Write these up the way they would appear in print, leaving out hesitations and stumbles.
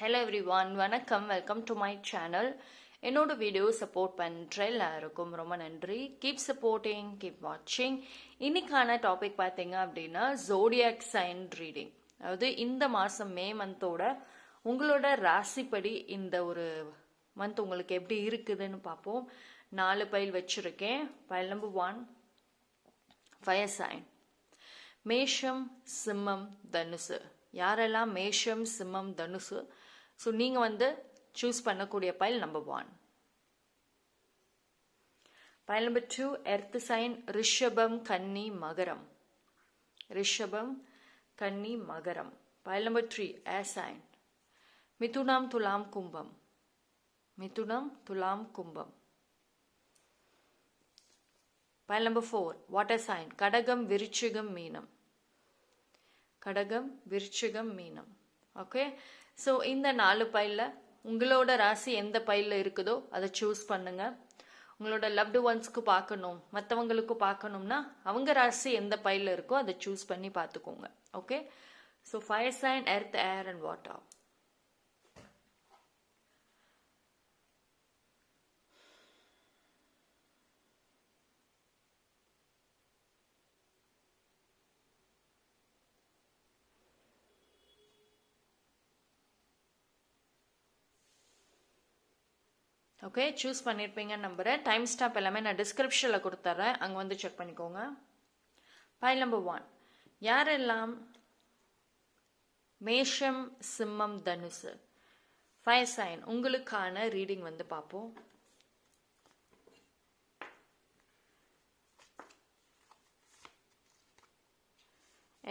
Hello everyone, வணக்கம். Welcome to my channel. என்னோட video support பண்ணுற எல்லாருக்கும் ரொம்ப நன்றி. கீப் சப்போர்ட்டிங், கீப் வாட்சிங். இன்னைக்கான டாபிக் பார்த்தீங்க அப்படின்னா ஜோடியாக் சைன் ரீடிங். அதாவது இந்த மாதம் மே மந்தோட உங்களோட ராசிப்படி இந்த ஒரு மந்த் உங்களுக்கு எப்படி இருக்குதுன்னு பார்ப்போம். 4 பைல் வச்சுருக்கேன். பைல் நம்பர் 1 ஃபயர் சைன், மேஷம், சிம்மம், தனுசு. யாரெல்லாம் மேஷம், சிம்மம், தனுசு, ஸோ நீங்கள் சூஸ் பண்ணக்கூடிய pile number 1. Pile number 2 earth sign, ரிஷபம், கன்னி, மகரம். ரிஷபம், கன்னி, மகரம். பைல் நம்பர் 3 ஏர் சைன், மிதுனம், துலாம், கும்பம். மிதுனம், துலாம், கும்பம். பைல் நம்பர் 4 வாட்டர் சைன், கடகம், விருச்சிகம், மீனம். கடகம், விருச்சிகம், மீனம். ஓகே, ஸோ இந்த 4 பைலில் உங்களோட ராசி எந்த பைலில் இருக்குதோ அதை சூஸ் பண்ணுங்க. உங்களோட லவ்டு ஒன்ஸ்க்கு பார்க்கணும், மற்றவங்களுக்கு பார்க்கணும்னா அவங்க ராசி எந்த பைலில் இருக்கோ அதை சூஸ் பண்ணி பார்த்துக்கோங்க. Okay, so fire sign, earth, air and water. Okay, choose பண்ணியிருப்பீங்கன்னு நம்புகிறேன். டைம் ஸ்டாப் எல்லாமே நான் டிஸ்கிரிப்ஷனில் கொடுத்துட்றேன், அங்கே செக் பண்ணிக்கோங்க. பைல் நம்பர் 1 யாரெல்லாம் மேஷம், சிம்மம், தனுசு ஃபயர் சைன் உங்களுக்கான ரீடிங் பார்ப்போம்.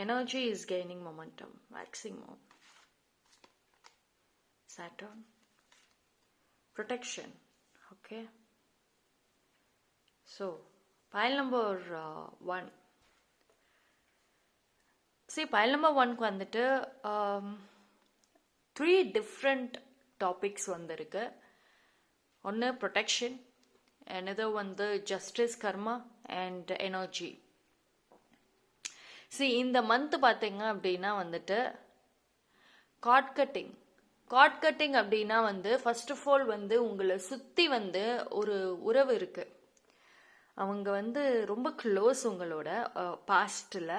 Energy is gaining momentum, waxing more. Saturn, protection. Okay, so pile number 1. See, pile number 1க்கு 3 different topics வந்திருக்கு. ஒன்று protection, another justice, karma and energy. See, இந்த மந்த் பார்த்தீங்க அப்படின்னா கார்ட் கட்டிங். கார்ட் கட்டிங் அப்படின்னா first of all உங்களை சுற்றி ஒரு உறவு இருக்கு. அவங்க ரொம்ப க்ளோஸ் உங்களோட பாஸ்டில்.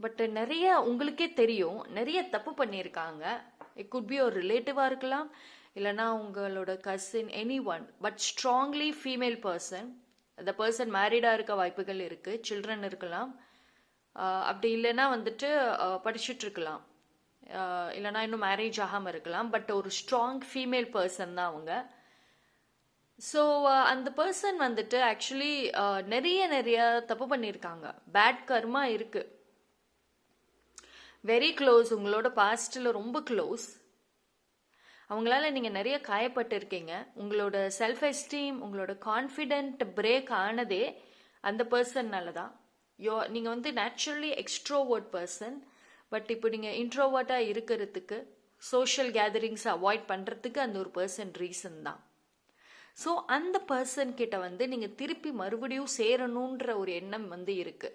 பட் நிறைய உங்களுக்கே தெரியும், நிறைய தப்பு பண்ணியிருக்காங்க. இட் குட் பி ஒரு ரிலேட்டிவாக இருக்கலாம், இல்லைனா உங்களோட cousin, any one. But strongly female person. அந்த பர்சன் மேரிடாக இருக்க வாய்ப்புகள் இருக்குது. சில்ட்ரன் இருக்கலாம், அப்படி இல்லைன்னா படிச்சுட்டு இருக்கலாம், இல்லைனா இன்னும் மேரேஜ் ஆகாமல் இருக்கலாம். பட் ஒரு ஸ்ட்ராங் ஃபீமேல் பர்சன் தான் அவங்க. ஸோ அந்த பர்சன் ஆக்சுவலி நிறைய தப்பு பண்ணியிருக்காங்க. பேட் கர்மா இருக்கு. வெரி க்ளோஸ், உங்களோட பாஸ்டில் ரொம்ப க்ளோஸ். அவங்களால நீங்கள் நிறைய காயப்பட்டு இருக்கீங்க. உங்களோட செல்ஃப் எஸ்டீம், உங்களோட கான்ஃபிடென்ட் பிரேக் ஆனதே அந்த பர்சன்னால தான். நீங்கள் நேச்சுரலி எக்ஸ்ட்ரோவர்ட் பர்சன். பட் இப்போ நீங்கள் இன்ட்ரோவர்ட்டாக இருக்கிறதுக்கு, சோஷியல் கேதரிங்ஸ் அவாய்ட் பண்ணுறதுக்கு அந்த ஒரு பர்சன் ரீசன் தான். ஸோ அந்த பர்சன் கிட்ட நீங்கள் திருப்பி மறுபடியும் சேரணுன்ற ஒரு எண்ணம் இருக்கு.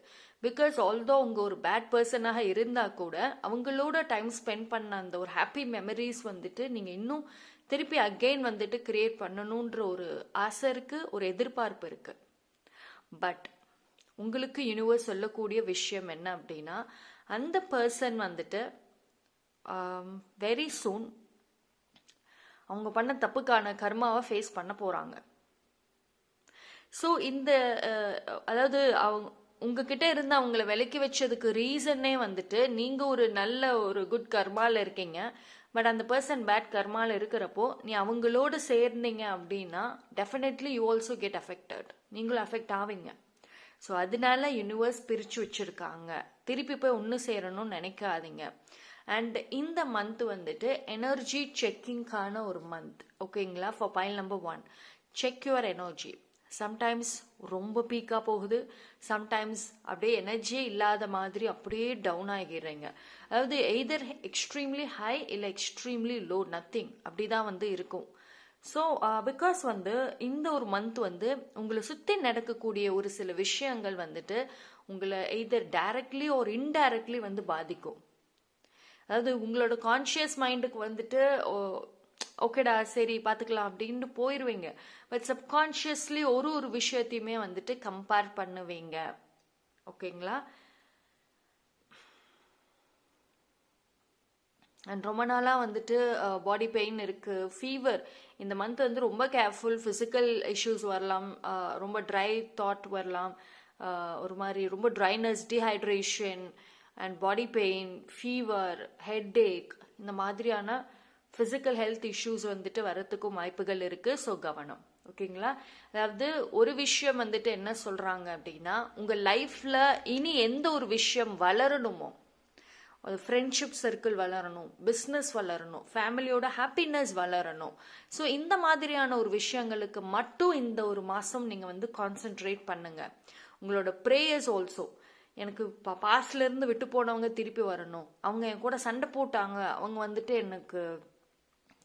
பிகாஸ் ஆல்தோ அவங்க ஒரு பேட் பர்சனாக இருந்தால் கூட அவங்களோட டைம் ஸ்பெண்ட் பண்ண அந்த ஒரு ஹாப்பி மெமரிஸ் நீங்கள் இன்னும் திருப்பி அகெயின் கிரியேட் பண்ணணுன்ற ஒரு ஆசை இருக்கு, ஒரு எதிர்பார்ப்பு இருக்கு. பட் உங்களுக்கு யூனிவர்ஸ் சொல்லக்கூடிய விஷயம் என்ன அப்படின்னா, அந்த பர்சன் வெரி சூன் அவங்க பண்ண தப்புக்கான கர்மாவை ஃபேஸ் பண்ண போறாங்க. ஸோ இந்த அதாவது அவங்க உங்ககிட்ட இருந்து அவங்கள விலக்கி வச்சதுக்கு ரீசனே நீங்க ஒரு நல்ல ஒரு குட் கர்மால இருக்கீங்க. பட் அந்த பர்சன் பேட் கர்மால இருக்கிறப்போ நீ அவங்களோட சேர்ந்தீங்க அப்படின்னா definitely you also get affected. நீங்களும் அஃபெக்ட் ஆவீங்க. ஸோ அதனால யூனிவர்ஸ் பிரிச்சு வச்சிருக்காங்க. திருப்பி போய் ஒன்று சேரணும்னு நினைக்காதீங்க. அண்ட் இந்த மந்த் எனர்ஜி செக்கிங்கான ஒரு மந்த். ஓகேங்களா? For file number 1 check your energy. Sometimes ரொம்ப பீக்காக போகுது, சம்டைம்ஸ் அப்படியே எனர்ஜியே இல்லாத மாதிரி அப்படியே டவுன் ஆகிடுறீங்க. அதாவது எய்தர் எக்ஸ்ட்ரீம்லி ஹை இல்லை எக்ஸ்ட்ரீம்லி லோ, நத்திங், அப்படிதான் இருக்கும். ஸோ பிகாஸ் இந்த ஒரு மந்த் உங்களை சுற்றி நடக்கக்கூடிய ஒரு சில விஷயங்கள் உங்களை எய்தர் டைரக்ட்லி ஒரு இன்டைரக்ட்லி பாதிக்கும். அதாவது உங்களோட கான்ஷியஸ் மைண்டுக்கு வந்துட்டு ஓகேடா சரி பார்த்துக்கலாம் அப்படின்ட்டு போயிடுவீங்க. பட் சப்கான்ஷியஸ்லி ஒரு ஒரு விஷயத்தையுமே வந்துட்டு கம்பேர் பண்ணுவீங்க. ஓகேங்களா? அண்ட் ரொம்ப நாளாக வந்துட்டு பாடி பெயின் இருக்குது, ஃபீவர். இந்த மந்த் வந்து ரொம்ப கேர்ஃபுல். ஃபிசிக்கல் இஷ்யூஸ் வரலாம், ரொம்ப ட்ரை தாட் வரலாம், ஒரு மாதிரி ரொம்ப dryness, dehydration and body pain, fever, headache, இந்த மாதிரியான ஃபிசிக்கல் ஹெல்த் இஷ்யூஸ் வந்துட்டு வரத்துக்கும் வாய்ப்புகள் இருக்குது. ஸோ கவனம். ஓகேங்களா? அதாவது ஒரு விஷயம் வந்துட்டு என்ன சொல்கிறாங்க அப்படின்னா, உங்கள் லைஃப்பில் இனி எந்த ஒரு விஷயம் வளரணுமோ, ஃப்ரெண்ட்ஷிப் சர்க்கிள் வளரணும், பிஸ்னஸ் வளரணும், ஃபேமிலியோட ஹாப்பினஸ் வளரணும். ஸோ இந்த மாதிரியான ஒரு விஷயங்களுக்கு மட்டும் இந்த ஒரு மாதம் நீங்கள் வந்து கான்சென்ட்ரேட் பண்ணுங்க. உங்களோட ப்ரேயர்ஸ் ஆல்சோ, எனக்கு பாஸ்ட்லேருந்து விட்டு போனவங்க திருப்பி வரணும், அவங்க என் கூட சண்டை போட்டாங்க, அவங்க வந்துட்டு எனக்கு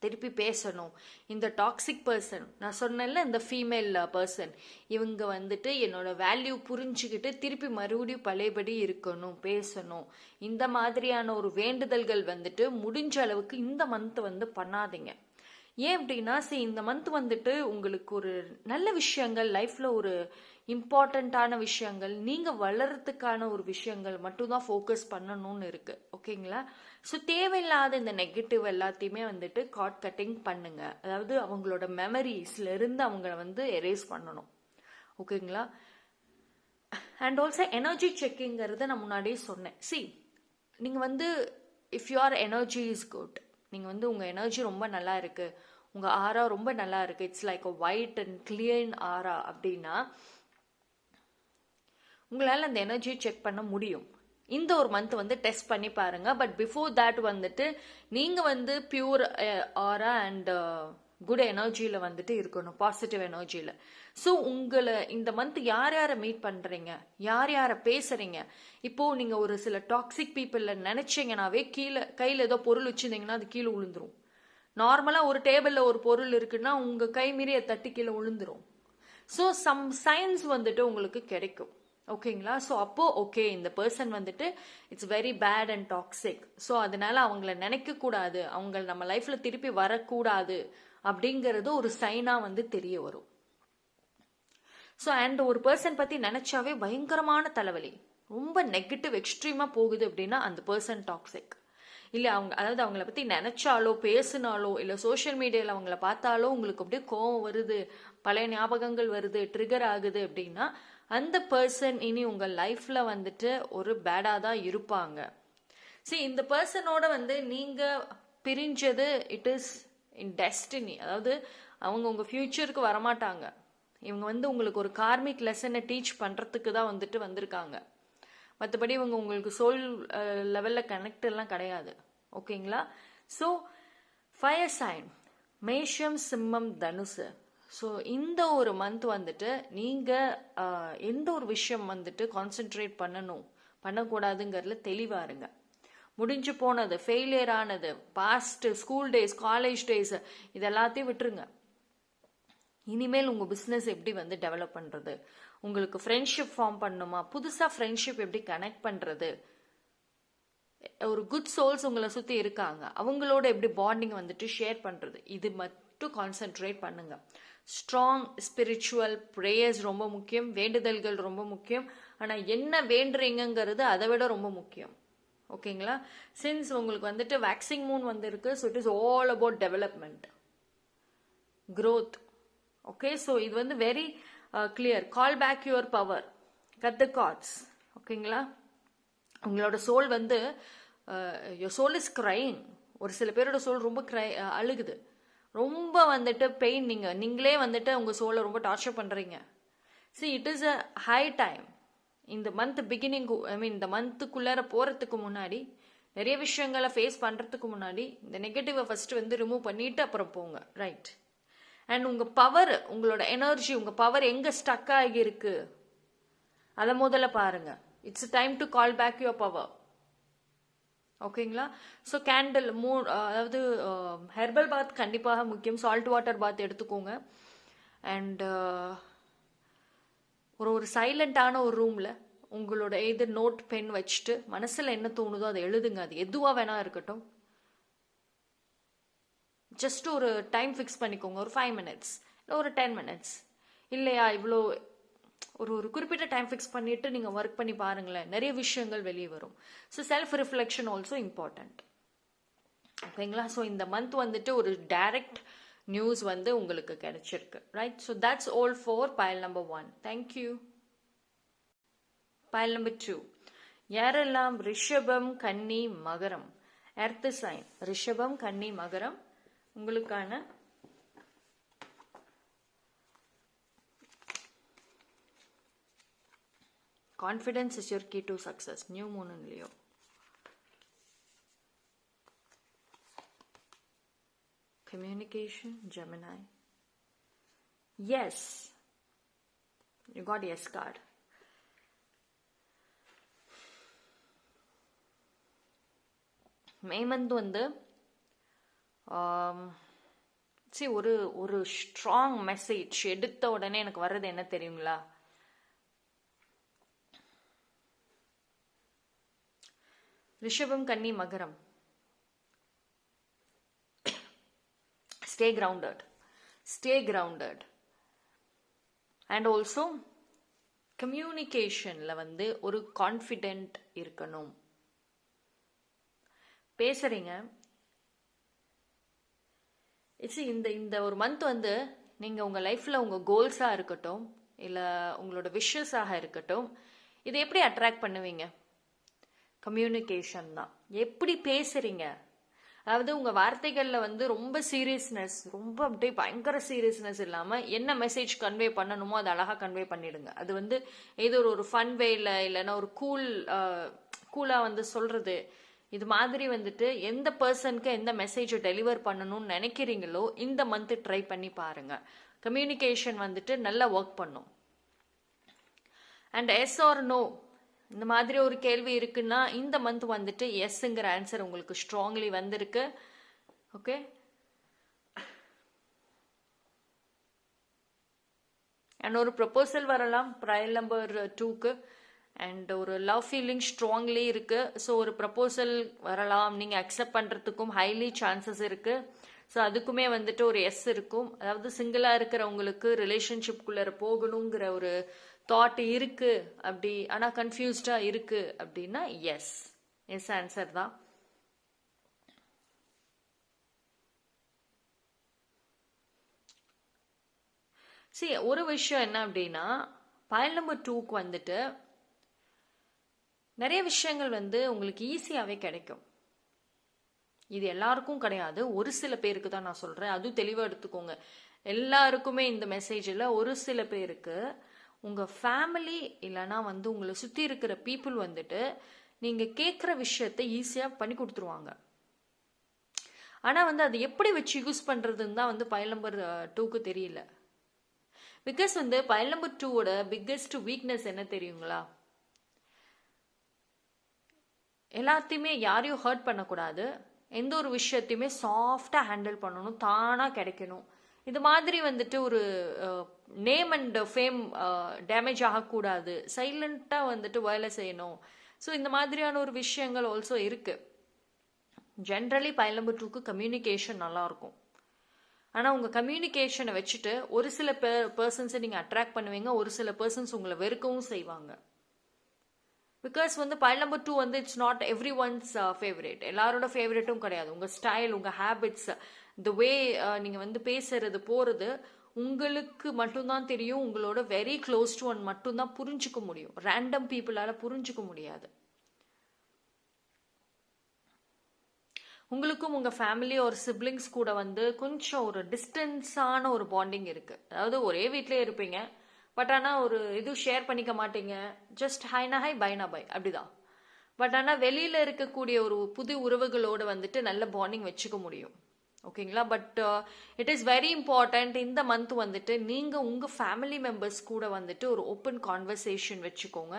திருப்பி பேசணும், இந்த டாக்ஸிக் பர்சன் நான் சொன்னேன்ல, இந்த ஃபீமேல் பர்சன், இவங்க வந்துட்டு என்னோட வேல்யூ புரிஞ்சுக்கிட்டு திருப்பி மறுபடியும் பழையபடி இருக்கணும், பேசணும். இந்த மாதிரியான ஒரு வேண்டுதல்கள் வந்துட்டு முடிஞ்ச அளவுக்கு இந்த மந்த் வந்து பண்ணாதீங்க. ஏன் அப்படின்னா, இந்த மந்த் வந்துட்டு உங்களுக்கு ஒரு நல்ல விஷயங்கள் லைஃப்ல, ஒரு இம்பார்ட்டண்ட்டான விஷயங்கள், நீங்க வளர்றதுக்கான ஒரு விஷயங்கள் மட்டும்தான் ஃபோக்கஸ் பண்ணணும்னு இருக்கு. ஓகேங்களா? ஸோ தேவையில்லாத இந்த நெகட்டிவ் எல்லாத்தையுமே வந்துட்டு காட் கட்டிங் பண்ணுங்க. அதாவது அவங்களோட மெமரிஸ்ல இருந்து அவங்கள வந்து எரேஸ் பண்ணணும். ஓகேங்களா? அண்ட் ஆல்சோ எனர்ஜி செக்கிங்கிறத நான் முன்னாடியே சொன்னேன். நீங்கள் வந்து if your energy is good, நீங்கள் வந்து உங்கள் எனர்ஜி ரொம்ப நல்லா இருக்கு, உங்கள் ஆரா ரொம்ப நல்லா இருக்கு, it's like a white and clear ஆரா அப்படின்னா உங்களால் அந்த எனர்ஜியை செக் பண்ண முடியும். இந்த ஒரு மந்த் வந்து டெஸ்ட் பண்ணி பாருங்க. பட் பிஃபோர் தேட் வந்துட்டு நீங்கள் வந்து பியூர் ஆரா அண்ட் குட் எனர்ஜியில் வந்துட்டு இருக்கணும், பாசிட்டிவ் எனர்ஜியில். ஸோ உங்களை இந்த மந்த் யார் யாரை மீட் பண்ணுறீங்க, யார் யாரை பேசுகிறீங்க, இப்போது நீங்கள் ஒரு சில டாக்ஸிக் பீப்புளில் நினச்சிங்கனாவே கீழே கையில் ஏதோ பொருள் வச்சுருந்தீங்கன்னா அது கீழே விழுந்துரும். நார்மலாக ஒரு டேபிளில் ஒரு பொருள் இருக்குன்னா உங்கள் கை மீறி தட்டி கீழே விழுந்துரும். ஸோ சம் சைன்ஸ் வந்துட்டு உங்களுக்கு கிடைக்கும். ஓகேங்களா? ஸோ அப்போ ஓகே, இந்த பர்சன் வந்துட்டு it's very bad and toxic, so அதனால அவங்கள நினைக்கக்கூடாது, அவங்க நம்ம லைஃப்ல திருப்பி வரக்கூடாது அப்படிங்கிறது ஒரு சைனா வந்து தெரிய வரும். ஸோ அண்ட் ஒரு பர்சன் பத்தி நினைச்சாவே பயங்கரமான தலைவலி, ரொம்ப நெகட்டிவ் எக்ஸ்ட்ரீமா போகுது அப்படின்னா அந்த பர்சன் டாக்ஸிக். இல்லை அவங்க, அதாவது அவங்கள பற்றி நினச்சாலோ பேசினாலோ இல்லை சோஷியல் மீடியாவில் அவங்கள பார்த்தாலோ உங்களுக்கு அப்படியே கோவம் வருது, பழைய ஞாபகங்கள் வருது, ட்ரிகர் ஆகுது அப்படின்னா அந்த பர்சன் இனி உங்கள் லைஃப்பில் வந்துட்டு ஒரு பேடாக தான் இருப்பாங்க. இந்த பர்சனோட வந்து நீங்கள் பிரிஞ்சது இட் இஸ் இன் டெஸ்டினி. அதாவது அவங்க உங்கள் ஃப்யூச்சருக்கு வரமாட்டாங்க. இவங்க வந்து உங்களுக்கு ஒரு கார்மிக் லெசனை டீச் பண்ணுறதுக்கு தான் வந்துட்டு வந்திருக்காங்க. மற்றபடி இவங்க உங்களுக்கு சோல் லெவலில் கனெக்ட் எல்லாம் கிடையாது. ஓகேங்களா? ஸோ ஃபயர் சைன் மேஷம், சிம்மம், தனுசு. ஸோ இந்த ஒரு மந்த் வந்துட்டு நீங்கள் எந்த ஒரு விஷயம் வந்துட்டு கான்சென்ட்ரேட் பண்ணணும் பண்ணக்கூடாதுங்கிறதுல தெளிவாக இருங்க. முடிஞ்சு போனது, ஃபெயிலியர் ஆனது, past school days, college days, இது எல்லாத்தையும் விட்டுருங்க. இனிமேல் உங்கள் பிஸ்னஸ் எப்படி வந்து டெவலப் பண்ணுறது, உங்களுக்கு ஃப்ரெண்ட்ஷிப் ஃபார்ம் பண்ணணுமா, புதுசாக ஃப்ரெண்ட்ஷிப் எப்படி கனெக்ட் பண்ணுறது, ஒரு குட் சோல்ஸ் உங்களை சுற்றி இருக்காங்க, அவங்களோட எப்படி பாண்டிங் வந்துட்டு ஷேர் பண்ணுறது, இது மட்டும் கான்சென்ட்ரேட் பண்ணுங்க. ஸ்ட்ராங் ஸ்பிரிச்சுவல் ப்ரேயர்ஸ் ரொம்ப முக்கியம், வேண்டுதல்கள் ரொம்ப முக்கியம். ஆனால் என்ன வேண்டுறீங்கிறது அதை விட ரொம்ப முக்கியம். ஓகேங்களா? சின்ஸ் உங்களுக்கு வந்துட்டு வேக்சிங் மூன் வந்திருக்கு, so it is all about development, growth. Okay, so இது வந்து very clear. Call back your power, cut the cards. ஓகேங்களா? உங்களோட சோல் வந்து யோர் சோல் இஸ் கிரைங். ஒரு சில பேரோட சோல் ரொம்ப அழுகுது, ரொம்ப வந்துட்டு பெயின், நீங்களே வந்துட்டு உங்கள் சோலை ரொம்ப டார்ச்சர் பண்ணுறீங்க. It is a high time. இந்த மந்த் பிகினிங், இந்த மந்த்துக்குள்ளார போகிறதுக்கு முன்னாடி, நிறைய விஷயங்களை ஃபேஸ் பண்ணுறதுக்கு முன்னாடி இந்த நெகட்டிவை ஃபஸ்ட்டு வந்து ரிமூவ் பண்ணிவிட்டு அப்புறம் போங்க. ரைட்? அண்ட் உங்கள் பவர், உங்களோட எனர்ஜி, உங்கள் பவர் எங்கே ஸ்டக் ஆகியிருக்கு அதை முதல்ல பாருங்க. It's time to call back your power. ஓகேங்களா? ஸோ கேண்டில் அதாவது ஹெர்பல் பாத் கண்டிப்பாக முக்கியம். சால்ட் வாட்டர் பாத் எடுத்துக்கோங்க. அண்ட் ஒரு சைலண்டான ஒரு ரூமில் உங்களோட எதர் நோட் பென் வச்சுட்டு மனசில் என்ன தோணுதோ அதை எழுதுங்க. அது எதுவாக வேணா இருக்கட்டும். ஜஸ்ட் ஒரு டைம் ஃபிக்ஸ் பண்ணிக்கோங்க, ஒரு 5 minutes இல்லை ஒரு 10 minutes. இல்லையா, இவ்வளோ ஒரு குறிப்பிட்ட டைம் ஃபிக்ஸ் பண்ணிட்டு நீங்கள் ஒர்க் பண்ணி பாருங்களேன், நிறைய விஷயங்கள் வெளியே வரும். So self reflection also important. ஓகேங்களா? ஸோ இந்த மந்த் வந்துட்டு ஒரு டைரக்ட் நியூஸ் வந்து உங்களுக்கு கிடைச்சிருக்கு. Right? So that's all for file number 1. Thank you. File number 2. யாரெல்லாம் ரிஷபம், கன்னி, மகரம், எர்த் சைன், ரிஷபம், கன்னி, மகரம், உங்களுக்கான confidence is your key to success. New moon in Leo. Communication, Gemini. Yes. You got yes card. May month வந்து ஒரு ஸ்ட்ராங் மெசேஜ் எடுத்த உடனே எனக்கு வர்றது என்ன தெரியுங்களா? ரிஷபம், கன்னி, மகரம், stay grounded, stay grounded. And also கம்யூனிகேஷன்ல வந்து ஒரு கான்ஃபிடென்ட் இருக்கணும். பேசுறீங்க, இந்த ஒரு மந்த் வந்து நீங்க உங்க லைஃப்ல உங்க கோல்ஸா இருக்கட்டும் இல்ல உங்களோட விஷஸாக இருக்கட்டும், இதை எப்படி அட்ராக்ட் பண்ணுவீங்க? கம்யூனிகேஷன் தான். எப்படி பேசுறீங்க, அதாவது உங்க வார்த்தைகள்ல வந்து ரொம்ப சீரியஸ்னஸ், ரொம்ப அப்படியே பயங்கர சீரியஸ்னஸ் இல்லாம என்ன மெசேஜ் கன்வே பண்ணணுமோ அதை அழகா கன்வே பண்ணிடுங்க. அது வந்து ஏதோ ஒரு ஃபன் வேல இல்லைன்னா ஒரு கூலா வந்து சொல்றது, இது மாதிரி வந்துட்டு எந்த பர்சனுக்கு எந்த மெசேஜை டெலிவர் பண்ணணும்னு நினைக்கிறீங்களோ இந்த மந்த் ட்ரை பண்ணி பாருங்க. கம்யூனிகேஷன் வந்துட்டு நல்லா ஒர்க் பண்ணும். அண்ட் எஸ் ஆர் நோ இந்த மாதிரி ஒரு கேள்வி இருக்குன்னா இந்த மந்த் வந்துட்டு எஸ்ங்கிற ஆன்சர் உங்களுக்கு ஸ்ட்ராங்லி வந்திருக்கு. ஓகே, அண்ட் ஒரு ப்ரொபோசல் வரலாம் ப்ரைல் நம்பர் 2க்கு. அண்ட் ஒரு லவ் ஃபீலிங் ஸ்ட்ராங்லி இருக்கு. ஸோ ஒரு ப்ரப்போசல் வரலாம், நீங்க அக்செப்ட் பண்றதுக்கும் ஹைலி சான்சஸ் இருக்கு. ஸோ அதுக்குமே வந்துட்டு ஒரு எஸ் இருக்கும். அதாவது சிங்கிளா இருக்கிறவங்களுக்கு ரிலேஷன்ஷிப்குள்ள போகணுங்கிற ஒரு தாட் இருக்கு அப்படி, ஆனா கன்ஃபியூஸ்டா இருக்கு அப்படின்னா எஸ் ஆன்சர் தான். சரி, ஒரு விஷயம் என்ன அப்படின்னா பைல் நம்பர் 2க்கு வந்துட்டு நிறைய விஷயங்கள் வந்து உங்களுக்கு ஈஸியாகவே கிடைக்கும். இது எல்லாருக்கும் கிடையாது, ஒரு சில பேருக்கு தான் நான் சொல்றேன். அதுவும் தெளிவாக எடுத்துக்கோங்க. எல்லாருக்குமே இந்த மெசேஜில் ஒரு சில பேருக்கு உங்க ஃபேமிலி இல்லைன்னா வந்து உங்களை சுற்றி இருக்கிற பீப்புள் வந்துட்டு நீங்க கேட்குற விஷயத்தை ஈஸியாக பண்ணி கொடுத்துருவாங்க. ஆனால் வந்து அது எப்படி வச்சு யூஸ் பண்றதுன்னு தான் வந்து பைல் நம்பர் 2க்கு தெரியல. பிகாஸ் வந்து பைல் நம்பர் 2வோட பிக்கெஸ்ட் வீக்னஸ் என்ன தெரியுங்களா? எல்லாத்தையுமே யாரையும் ஹர்ட் பண்ணக்கூடாது, எந்த ஒரு விஷயத்தையுமே சாஃப்டாக ஹேண்டில் பண்ணணும், தானாக கிடைக்கணும். இது மாதிரி வந்துட்டு ஒரு நேம் அண்ட் ஃபேம் டேமேஜ் ஆகக்கூடாது, சைலண்ட்டாக வந்துட்டு வேலை செய்யணும். ஸோ இந்த மாதிரியான ஒரு விஷயங்கள் ஆல்சோ இருக்கு. ஜென்ரலி பைல் நம்பர் 2க்கு கம்யூனிகேஷன் நல்லாயிருக்கும். ஆனால் உங்கள் கம்யூனிகேஷனை வச்சுட்டு ஒரு சில பர்சன்ஸை நீங்கள் அட்ராக்ட் பண்ணுவீங்க, ஒரு சில பர்சன்ஸ் உங்களை வெறுக்கவும் செய்வாங்க. பிகாஸ் வந்து பைல் நம்பர் 2 வந்து it's not every once favourite, எல்லாரோட ஃபேவரேட்டும் கிடையாது. உங்கள் ஸ்டைல், உங்கள் ஹேபிட்ஸ், த வே நீங்கள் வந்து பேசுறது போகிறது உங்களுக்கு மட்டும்தான் தெரியும். உங்களோட வெரி க்ளோஸ் டு ஒன் மட்டும்தான் புரிஞ்சுக்க முடியும், ரேண்டம் பீப்புளால புரிஞ்சுக்க முடியாது. உங்களுக்கும் உங்கள் ஃபேமிலி ஒரு சிப்ளிங்ஸ் கூட வந்து கொஞ்சம் ஒரு டிஸ்டன்ஸான ஒரு பாண்டிங் இருக்குது. அதாவது ஒரே வீட்டிலே இருப்பீங்க, பட் ஆனால் ஒரு இது ஷேர் பண்ணிக்க மாட்டீங்க, ஜஸ்ட் ஹைனா ஹை பைனா பை அப்படிதான். பட் ஆனால் வெளியில் இருக்கக்கூடிய ஒரு புது உறவுகளோடு வந்துட்டு நல்ல பாண்டிங் வச்சுக்க முடியும். ஓகேங்களா? But it is very important இந்த மந்த் வந்துட்டு நீங்கள் உங்கள் ஃபேமிலி மெம்பர்ஸ் கூட வந்துட்டு ஒரு ஓப்பன் கான்வர்சேஷன் வச்சுக்கோங்க,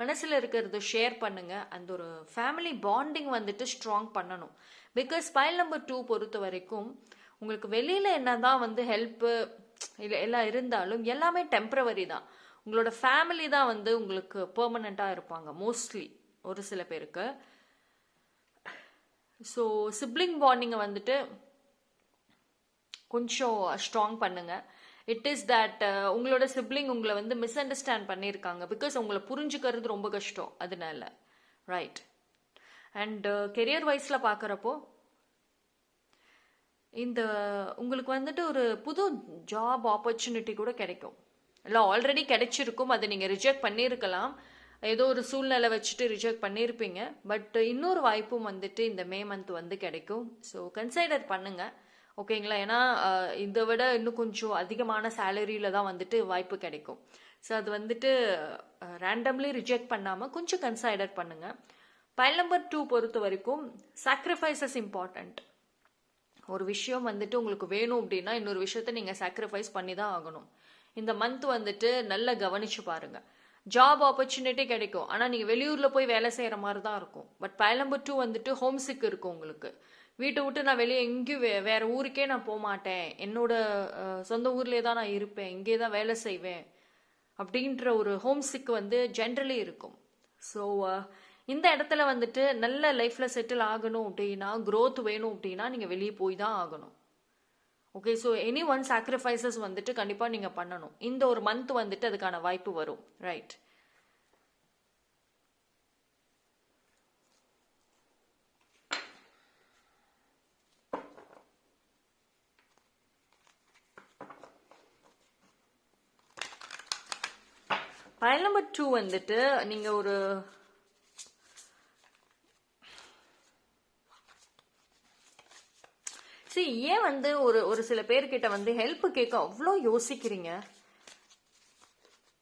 மனசில் இருக்கிறத ஷேர் பண்ணுங்க. அந்த ஒரு ஃபேமிலி பாண்டிங் வந்துட்டு ஸ்ட்ராங் பண்ணணும். பிகாஸ் பைல் நம்பர் 2 பொறுத்த வரைக்கும் உங்களுக்கு வெளியில் என்னதான் வந்து ஹெல்ப்பு இல்லை எல்லாம் இருந்தாலும் எல்லாமே டெம்பரவரி தான். உங்களோட ஃபேமிலி தான் வந்து உங்களுக்கு பெர்மனண்ட்டாக இருப்பாங்க மோஸ்ட்லி ஒரு சில பேருக்கு. ஸோ சிப்ளிங் பாண்டிங்கை வந்துட்டு கொஞ்சம் ஸ்ட்ராங் பண்ணுங்க. இட் இஸ் தட் உங்களோட சிப்ளிங் உங்களை வந்து மிஸ் அண்டர்ஸ்டாண்ட் பண்ணியிருக்காங்க, பிகாஸ் உங்களை புரிஞ்சுக்கிறது ரொம்ப கஷ்டம் அதனால, ரைட். அண்ட் கெரியர் வைஸில் பார்க்குறப்போ இந்த உங்களுக்கு வந்துட்டு ஒரு புது ஜாப் ஆப்பர்ச்சுனிட்டி கூட கிடைக்கும், இல்லை ஆல்ரெடி கிடைச்சிருக்கும், அதை நீங்கள் ரிஜெக்ட் பண்ணியிருக்கலாம், ஏதோ ஒரு சூழ்நிலை வச்சுட்டு ரிஜெக்ட் பண்ணியிருப்பீங்க. பட் இன்னொரு வாய்ப்பும் வந்துட்டு இந்த மே மந்த் வந்து கிடைக்கும். ஸோ கன்சிடர் பண்ணுங்க, ஓகேங்களா? ஏன்னா இதை விட இன்னும் கொஞ்சம் அதிகமான சேலரியில தான் வந்துட்டு வாய்ப்பு கிடைக்கும். ஸோ அது வந்துட்டு ரேண்டம்லி ரிஜெக்ட் பண்ணாமல் கொஞ்சம் கன்சிடர் பண்ணுங்க. பைல் நம்பர் 2 பொறுத்த வரைக்கும் சாக்ரிஃபைசஸ் இம்பார்ட்டன்ட். ஒரு விஷயம் வந்துட்டு உங்களுக்கு வேணும் அப்படின்னா இன்னொரு விஷயத்த நீங்கள் சாக்ரிஃபைஸ் பண்ணி தான் ஆகணும். இந்த மந்த் வந்துட்டு நல்லா கவனிச்சு பாருங்க. ஜாப் ஆப்பர்ச்சுனிட்டி கிடைக்கும், ஆனால் நீங்கள் வெளியூரில் போய் வேலை செய்கிற மாதிரி தான் இருக்கும். பட் பைல் நம்பர் 2 வந்துட்டு ஹோம் சிக் இருக்கும் உங்களுக்கு. வீட்டை விட்டு நான் வெளியே எங்கேயும் வேற ஊருக்கே நான் போக மாட்டேன், என்னோட சொந்த ஊர்லேயே தான் நான் இருப்பேன், இங்கே தான் வேலை செய்வேன் அப்படின்ற ஒரு ஹோம் சிக் வந்து ஜென்ரலி இருக்கும். ஸோ இந்த இடத்துல வந்துட்டு நல்ல லைஃப்ல செட்டில் ஆகணும் அப்படின்னா, க்ரோத் வேணும் அப்படின்னா நீங்கள் வெளியே போய் தான் ஆகணும். Okay, so any one sacrifices வந்துட்டு கண்டிப்பாக நீங்கள் பண்ணணும். இந்த ஒரு மந்த் வந்துட்டு அதுக்கான வாய்ப்பு வரும், ரைட். பைல் நம்பர் 2 வந்துட்டு நீங்கள் ஒரு ஏன் வந்து ஒரு சில பேர்கிட்ட வந்து ஹெல்ப் கேட்க அவ்வளோ யோசிக்கிறீங்க?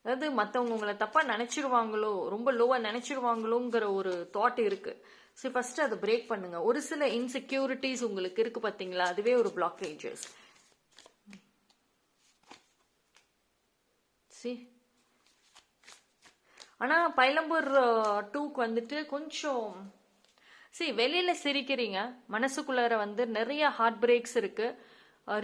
அதாவது மற்றவங்க உங்களை தப்பா நினைச்சிருவாங்களோ, ரொம்ப லோவா நினைச்சிருவாங்களோங்கிற ஒரு தாட் இருக்கு. சரி, ஃபர்ஸ்ட் அதை பிரேக் பண்ணுங்க. ஒரு சில இன்செக்யூரிட்டிஸ் உங்களுக்கு இருக்கு பார்த்தீங்களா, அதுவே ஒரு பிளாக்கேஜஸ். ஆனா பைல் நம்பர் 2க்கு வந்துட்டு கொஞ்சம் வெளியில சிரிக்கிறீங்க, மனசுக்குள்ளார வந்து நிறைய ஹார்ட் பிரேக்ஸ் இருக்கு.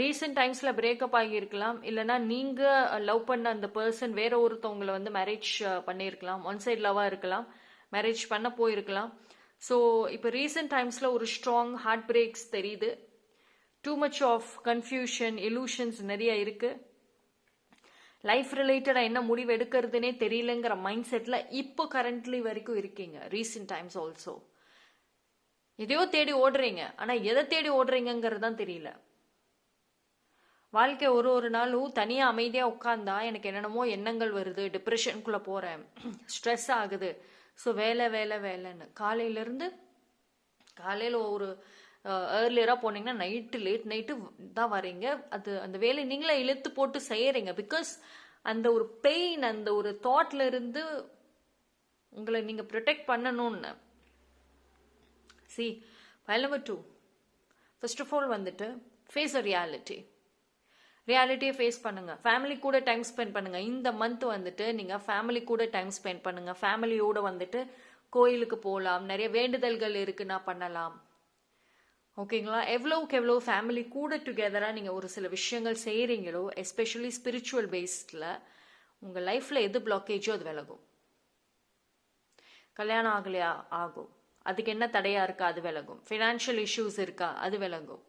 ரீசெண்ட் டைம்ஸ்ல பிரேக்கப் ஆகியிருக்கலாம், இல்லைன்னா நீங்க லவ் பண்ண அந்த பர்சன் வேற ஒருத்தவங்களை வந்து மேரேஜ் பண்ணியிருக்கலாம், ஒன் சைட் லவ்வா இருக்கலாம், மேரேஜ் பண்ண போயிருக்கலாம். ஸோ இப்போ ரீசெண்ட் டைம்ஸ்ல ஒரு ஸ்ட்ராங் ஹார்ட் பிரேக்ஸ் தெரியுது. Too much of confusion, illusions நிறைய இருக்கு. லைஃப் ரிலேட்டடா என்ன முடிவு எடுக்கிறதுனே தெரியலங்கிற மைண்ட் செட்ல இப்போ கரண்ட்லி வரைக்கும் இருக்கீங்க. ரீசெண்ட் டைம்ஸ் ஆல்சோ எதையோ தேடி ஓடுறீங்க, ஆனா எதை தேடி ஓடுறீங்கிறது தான் தெரியல. வாழ்க்கை ஒரு நாளும் தனியா அமைதியா உட்கார்ந்தா எனக்கு என்னென்னமோ எண்ணங்கள் வருது, டிப்ரெஷனுக்குள்ள போறேன், ஸ்ட்ரெஸ் ஆகுது. ஸோ வேலை வேலை வேலைன்னு காலையில ஒரு ஏர்லியரா போனீங்கன்னா நைட்டு லேட் நைட்டு தான் வரீங்க. அந்த வேலை நீங்களே இழுத்து போட்டு செய்யறீங்க. பிகாஸ் அந்த ஒரு பெயின், அந்த ஒரு தாட்ல இருந்து உங்களை நீங்க ப்ரொடெக்ட் பண்ணணும்னு. File number 2. First of all வந்துட்டு ஃபேஸ் அ ரியாலிட்டியை ஃபேஸ் பண்ணுங்க. ஃபேமிலி கூட டைம் ஸ்பெண்ட் பண்ணுங்க. இந்த மந்த் வந்துட்டு நீங்க ஃபேமிலி கூட டைம் ஸ்பெண்ட் பண்ணுங்க. ஃபேமிலியோட வந்துட்டு கோயிலுக்கு போகலாம், நிறைய வேண்டுதல்கள் இருக்குன்னா பண்ணலாம், ஓகேங்களா? எவ்வளவுக்கு எவ்வளோ ஃபேமிலி கூட டுகெதரா நீங்க ஒரு சில விஷயங்கள் செய்யறீங்களோ, எஸ்பெஷலி ஸ்பிரிச்சுவல் பேஸ்ட்ல, உங்க லைஃப்ல எது பிளாக்கேஜோ அது விலகும். கல்யாணம் ஆகலையா? ஆகும். அதுக்கு என்ன தடையா இருக்கா? அது விலகும். ஃபினான்ஷியல் இஷ்யூஸ் இருக்கா? அது விலகும்.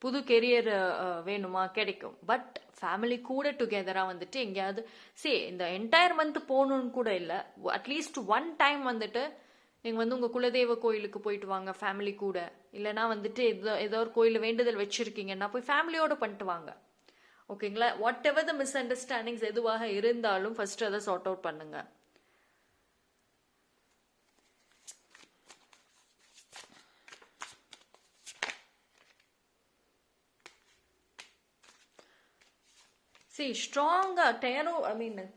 புது கெரியர் வேணுமா? கிடைக்கும். பட் ஃபேமிலி கூட டுகெதரா வந்துட்டு எங்கேயாவது இந்த என்டையர் மந்த் போகணும்னு கூட இல்லை, அட்லீஸ்ட் ஒன் டைம் வந்துட்டு நீங்க வந்து உங்க குலதெய்வ கோயிலுக்கு போயிட்டு வாங்க ஃபேமிலி கூட. இல்லைன்னா வந்துட்டு ஏதோ ஒரு கோயில வேண்டுதல் வச்சிருக்கீங்கன்னா போய் ஃபேமிலியோட பண்ணிட்டு வாங்க, ஓகேங்களா? What ever the miss understandings எதுவாக இருந்தாலும் ஃபர்ஸ்ட் அதை சார்ட் அவுட் பண்ணுங்க. ஸ்ட்ராங்கா டேரோ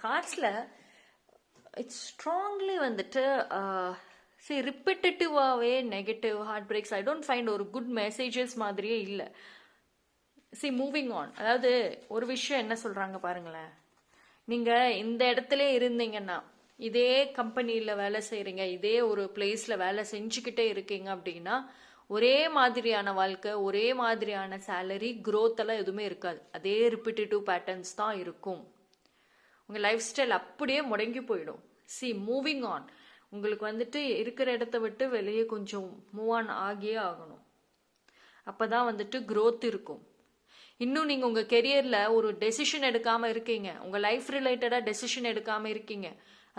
கார்ட்ஸ்ல இட்ஸ் ஸ்ட்ராங்லி வந்துட்டு ரிப்பிட்டேட்டிவாவே negative heartbreaks. I don't find ஒரு குட் மெசேஜஸ் மாதிரியே இல்லை. Moving on. அதாவது ஒரு விஷயம் என்ன சொல்றாங்க பாருங்களேன், நீங்க இந்த இடத்துல இருந்தீங்கன்னா, இதே கம்பெனியில வேலை செய்யறீங்க, இதே ஒரு பிளேஸ்ல வேலை செஞ்சுக்கிட்டே இருக்கீங்க அப்படின்னா, ஒரே மாதிரியான வாழ்க்கை, ஒரே மாதிரியான சேலரி, growth எல்லாம் எதுவுமே இருக்காது. அதே ரிப்பிட்டேட்டிவ் பேட்டர்ன்ஸ் தான் இருக்கும். உங்கள் லைஃப் ஸ்டைல் அப்படியே முடங்கி போயிடும். Moving on. உங்களுக்கு வந்துட்டு இருக்கிற இடத்த விட்டு வெளியே கொஞ்சம் மூவ் ஆன் ஆகியே ஆகணும். அப்பதான் வந்துட்டு growth இருக்கும். இன்னும் நீங்க உங்க கெரியர்ல ஒரு டெசிஷன் எடுக்காம இருக்கீங்க, உங்க லைஃப் ரிலேட்டடா டெசிஷன் எடுக்காம இருக்கீங்க,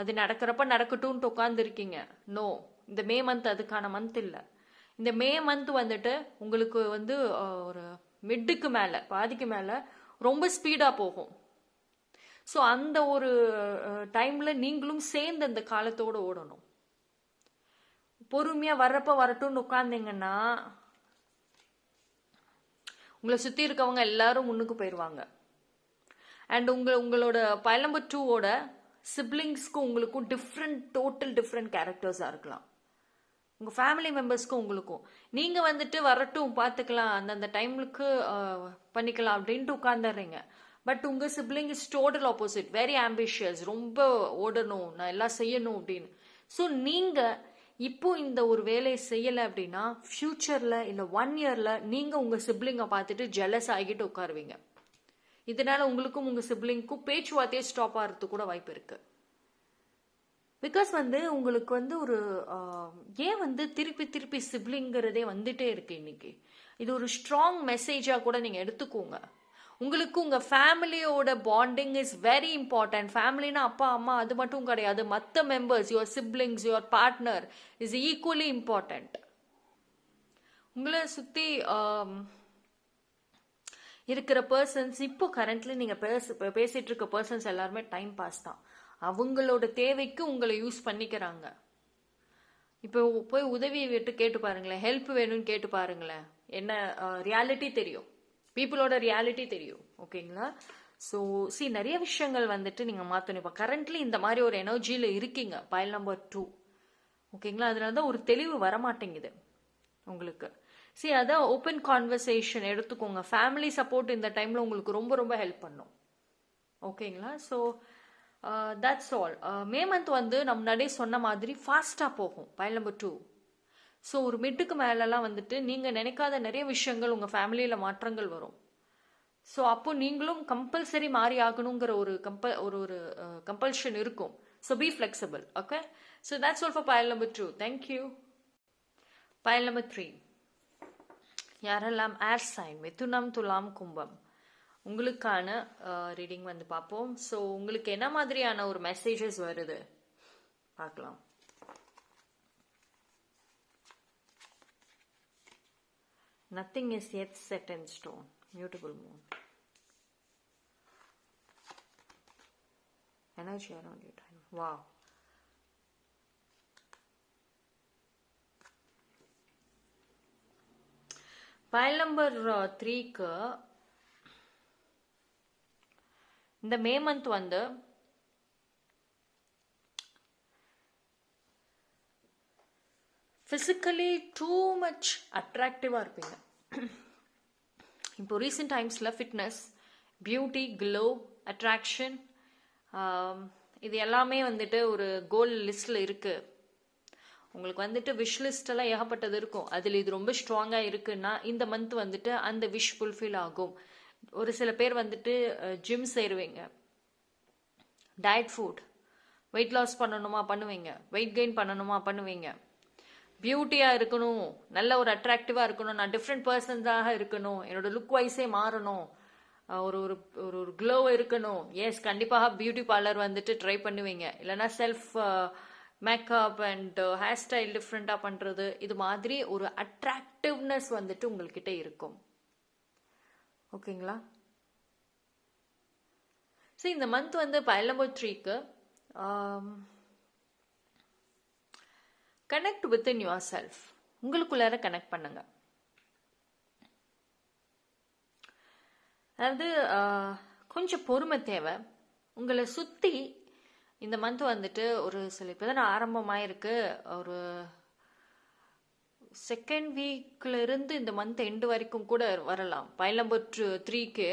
அது நடக்கிறப்ப நடக்கட்டும்னு உட்கார்ந்து இருக்கீங்க. நோ, இந்த மே மந்த் அதுக்கான மந்த் இல்லை. இந்த மே மந்த் வந்துட்டு உங்களுக்கு வந்து ஒரு மிட்டுக்கு மேல, பாதிக்கு மேல ரொம்ப ஸ்பீடா போகும். ஸோ அந்த ஒரு டைம்ல நீங்களும் சேர்ந்து அந்த காலத்தோட ஓடணும். பொறுமையா வர்றப்ப வரட்டும்னு உட்கார்ந்தீங்கன்னா உங்களை சுத்தி இருக்கவங்க எல்லாரும் முன்னுக்கு போயிடுவாங்க. அண்ட் உங்களோட பயல் நம்பர் 2ஓட சிப்ளிங்ஸ்க்கும் உங்களுக்கும் டோட்டல் டிஃப்ரெண்ட் கேரக்டர்ஸா இருக்கலாம். உங்க ஃபேமிலி மெம்பர்ஸ்க்கும் உங்களுக்கும். நீங்க வந்துட்டு வரட்டும் பார்த்துக்கலாம், அந்தந்த டைமுக்கு பண்ணிக்கலாம் அப்படின்ட்டு உட்கார்ந்துடுறீங்க. பட் உங்க sibling is total opposite, very ambitious, ரொம்ப ஓடணும், நான் எல்லாம் செய்யணும் அப்படின்னு. ஸோ நீங்க இப்போ இந்த ஒரு வேலையை செய்யலை அப்படின்னா ஃபியூச்சர்ல இல்லை 1 இயர்ல நீங்க உங்க சிப்ளிங்கை பார்த்துட்டு ஜெலஸ் ஆகிட்டு உட்காருவீங்க. இதனால உங்களுக்கும் உங்க சிப்ளிங்க்கும் பேச்சுவார்த்தையே ஸ்டாப் ஆகிறதுக்கு கூட வாய்ப்பு இருக்கு. பிகாஸ் வந்து உங்களுக்கு வந்து ஒரு ஏன் வந்து திருப்பி திருப்பி சிப்ளிங்கிறதே வந்துட்டே இருக்கு இன்னைக்கு. இது ஒரு ஸ்ட்ராங் மெசேஜா கூட நீங்க எடுத்துக்கோங்க. உங்களுக்கு உங்க ஃபேமிலியோட பாண்டிங் இஸ் வெரி இம்பார்ட்டன்ட். ஃபேமிலினா அப்பா அம்மா அது மட்டும் கிடையாது, மற்ற members, your siblings, your partner is equally important. உங்களை சுத்தி இருக்கிற பர்சன்ஸ், இப்போ கரண்ட்லி நீங்க பேசிட்டு இருக்க பர்சன்ஸ் எல்லாருமே டைம் பாஸ் தான். அவங்களோட தேவைக்கு உங்களை யூஸ் பண்ணிக்கிறாங்க. இப்போ போய் உதவி விட்டு கேட்டு பாருங்களேன், ஹெல்ப் வேணும்னு கேட்டு பாருங்களேன், என்ன ரியாலிட்டி தெரியும், பீப்புளோட ரியாலிட்டி தெரியும். ஓகேங்களா? ஸோ நிறைய விஷயங்கள் வந்துட்டு நீங்க மாற்றணும். இப்போ கரண்ட்லி இந்த மாதிரி ஒரு எனர்ஜியில் இருக்கீங்க, பயல் நம்பர் 2. ஓகேங்களா? அதனால தான் ஒரு தெளிவு வரமாட்டேங்குது உங்களுக்கு. அதான் ஓப்பன் கான்வர்சேஷன் எடுத்துக்கோங்க. ஃபேமிலி சப்போர்ட் இந்த டைம்ல உங்களுக்கு ரொம்ப ரொம்ப ஹெல்ப் பண்ணும். ஓகேங்களா? So that's all. May month வந்து நம்ம முன்னாடியே சொன்ன மாதிரி ஃபாஸ்டா போகும், பயல் நம்பர் 2. ஸோ ஒரு மிட்டுக்கு மேலெல்லாம் வந்துட்டு நீங்கள் நினைக்காத நிறைய விஷயங்கள் உங்கள் ஃபேமிலியில் மாற்றங்கள் வரும். ஸோ அப்போ நீங்களும் கம்பல்சரி மாறி ஆகணுங்கிற ஒரு கம்பல்ஷன் இருக்கும். So B flexible. Okay? So that's all for பயல் நம்பர் 2. தேங்க்யூ. பயல் நம்பர் 3, யாரெல்லாம் ஏர் சைன், மிதுனம், துலாம், கும்பம், உங்களுக்கான ரீடிங் வந்து பார்ப்போம். ஸோ உங்களுக்கு என்ன மாதிரியான ஒரு மெசேஜஸ் வருது பார்க்கலாம். Nothing is yet set in stone. Mutable moon. Energy around your time. Wow. Pile number 3க்கு இந்த மே மந்த் வந்து ஃபிசிக்கலி டூ மச் அட்ராக்டிவாக இருப்பீங்க. இப்போ ரீசெண்ட் டைம்ஸில் ஃபிட்னஸ், பியூட்டி, க்ளோ, அட்ராக்ஷன், இது எல்லாமே வந்துட்டு ஒரு கோல் லிஸ்டில் இருக்குது. உங்களுக்கு வந்துட்டு விஷ் லிஸ்டெல்லாம் ஏகப்பட்டது இருக்கும். அதில் இது ரொம்ப ஸ்ட்ராங்காக இருக்குன்னா இந்த மந்த் வந்துட்டு அந்த விஷ் ஃபுல்ஃபில் ஆகும். ஒரு சில பேர் வந்துட்டு ஜிம் சேருவீங்க, டயட் ஃபுட், வெயிட் லாஸ் பண்ணணுமா பண்ணுவீங்க, வெயிட் கெயின் பண்ணணுமா பண்ணுவீங்க, பியூட்டியாக இருக்கணும், நல்ல ஒரு அட்ராக்டிவாக இருக்கணும், நான் டிஃப்ரெண்ட் பர்சன்ஸாக இருக்கணும், என்னோட லுக் வைஸே மாறணும், ஒரு ஒரு ஒரு க்ளோ இருக்கணும். எஸ், கண்டிப்பாக பியூட்டி பார்லர் வந்துட்டு ட்ரை பண்ணுவீங்க. இல்லைனா self makeup and hair style டிஃப்ரெண்ட்டாக பண்ணுறது, இது மாதிரி ஒரு அட்ராக்டிவ்னஸ் வந்துட்டு உங்கள்கிட்ட இருக்கும். ஓகேங்களா? இந்த மந்த் வந்து பயல் நம்பர் 3க்கு கனெக்ட் வித்தின் யுவர் செல்ஃப், உங்களுக்குள்ளார கனெக்ட் பண்ணுங்க. அதாவது கொஞ்சம் பொறுமை தேவை. உங்களை சுற்றி இந்த மந்த் வந்துட்டு ஒரு சில இப்போதான் ஆரம்பமாயிருக்கு, ஒரு செகண்ட் வீக்ல இருந்து இந்த மந்த் எண்டு வரைக்கும் கூட வரலாம். பயல் நம்பர் 3க்கு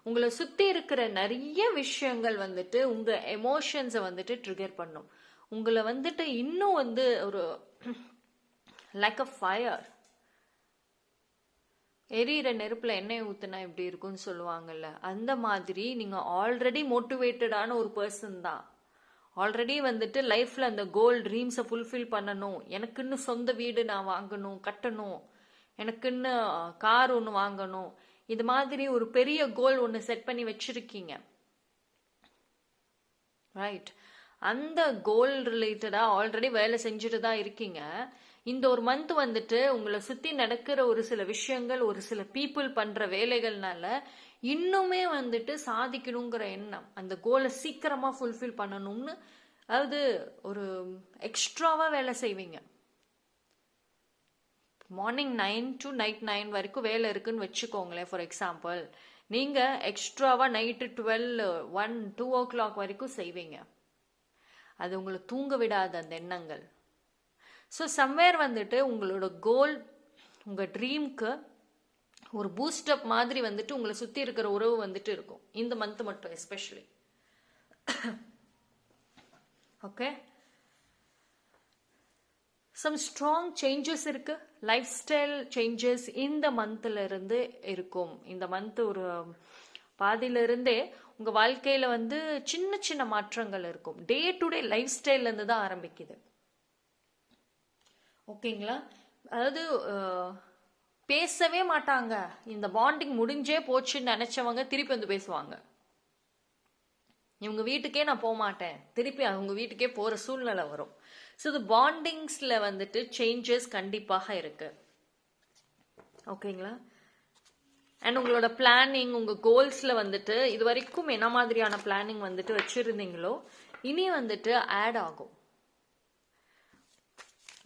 உங்களை சுற்றி இருக்கிற நிறைய விஷயங்கள் வந்துட்டு உங்க எமோஷன்ஸை வந்துட்டு ட்ரிகர் பண்ணும். உங்களை வந்துட்டு இன்னும் வந்து ஒரு லைக் அ ஃபயர் எரியிற நெருப்புல எண்ணெய் ஊத்துனா எப்படி இருக்கும்னு சொல்லுவாங்கல்ல, அந்த மாதிரி நீங்க ஆல்ரெடி மோட்டிவேட்டடான ஒரு பர்சன் தான். ஆல்ரெடி வந்துட்டு லைஃப்ல அந்த கோல் ட்ரீம்ஸை ஃபுல்ஃபில் பண்ணணும், எனக்குன்னு சொந்த வீடு நான் வாங்கணும் கட்டணும், எனக்குன்னு கார் ஒன்று வாங்கணும், இது மாதிரி ஒரு பெரிய கோல் ஒன்று செட் பண்ணி வச்சிருக்கீங்க, ரைட்? அந்த கோல் ரிலேட்டடா ஆல்ரெடி வேலை செஞ்சுட்டு தான் இருக்கீங்க. இந்த ஒரு மந்த் வந்துட்டு உங்களை சுத்தி நடக்கிற ஒரு சில விஷயங்கள், ஒரு சில பீப்புள் பண்ற வேலைகள்னால இன்னுமே வந்துட்டு சாதிக்கணுங்கிற எண்ணம், அந்த கோலை சீக்கிரமா ஃபுல்ஃபில் பண்ணணும்னு, அதாவது ஒரு எக்ஸ்ட்ராவா வேலை செய்வீங்க. மார்னிங் 9 to நைட் 9 வரைக்கும் வேலை இருக்குன்னு வச்சுக்கோங்களேன். ஃபார் எக்ஸாம்பிள், நீங்க எக்ஸ்ட்ராவா நைட்டு 12, 1, 2 o'clock வரைக்கும் செய்வீங்க. அது உங்களை தூங்க விடாத அந்த எண்ணங்கள். ஸோ சம்வேர் வந்துட்டு உங்களோட கோல், உங்க ட்ரீம்க்கு ஒரு பூஸ்டப் மாதிரி வந்துட்டு உங்களை சுத்தி இருக்கிற உறவு வந்துட்டு இருக்கும் இந்த மந்த் மட்டும் especially. Okay, some strong changes இருக்கு, லைஃப் ஸ்டைல் சேஞ்சஸ் இந்த மந்த்ல இருந்து இருக்கும். இந்த மந்த் ஒரு பாதியில இருந்தே உங்க வாழ்க்கையில வந்து சின்ன சின்ன மாற்றங்கள் இருக்கும். டே டு டே லைஃப் ஸ்டைல்ல இருந்து தான் ஆரம்பிக்குது. ஓகேங்களா? அதாவது பேசவே மாட்டாங்க, இந்த பாண்டிங் முடிஞ்சே போச்சுன்னு நினைச்சவங்க திருப்பி வந்து பேசுவாங்க. இவங்க வீட்டுக்கே நான் போக மாட்டேன், திருப்பி அவங்க வீட்டுக்கே போற சூழ்நிலை வரும். ஸோ இந்த பாண்டிங்ஸ்ல வந்துட்டு சேஞ்சஸ் கண்டிப்பாக இருக்கு. ஓகேங்களா? அண்ட் உங்களோட பிளானிங், உங்க கோல்ஸ்ல வந்துட்டு இது வரைக்கும் என்ன மாதிரியான பிளானிங் வந்துட்டு வச்சிருந்தீங்களோ இனி வந்துட்டு ஆட் ஆகும்.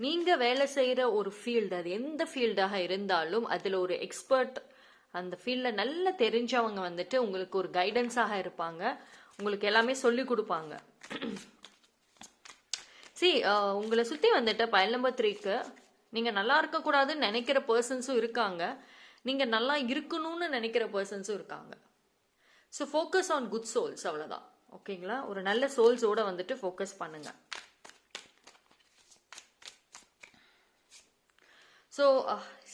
நீங்க வேலை செய்யற ஒரு ஃபீல்டு, அது எந்த ஃபீல்டாக இருந்தாலும் அதுல ஒரு எக்ஸ்பர்ட், அந்த ஃபீல்ட்ல நல்லா தெரிஞ்சவங்க வந்துட்டு உங்களுக்கு ஒரு கைடன்ஸாக இருப்பாங்க, உங்களுக்கு எல்லாமே சொல்லி கொடுப்பாங்க. உங்களை சுத்தி வந்துட்டு பைல் நம்பர் 3க்கு நீங்க நல்லா இருக்க கூடாதுன்னு நினைக்கிற பர்சன்ஸும் இருக்காங்க, நீங்க நல்லா இருக்கணும்னு நினைக்கிற பர்சன்ஸும் இருக்காங்க. So focus on good souls, அவ்வளவுதான். ஓகேங்களா? ஒரு நல்ல சோல்ஸோட வந்துட்டு ஃபோக்கஸ் பண்ணுங்க. ஸோ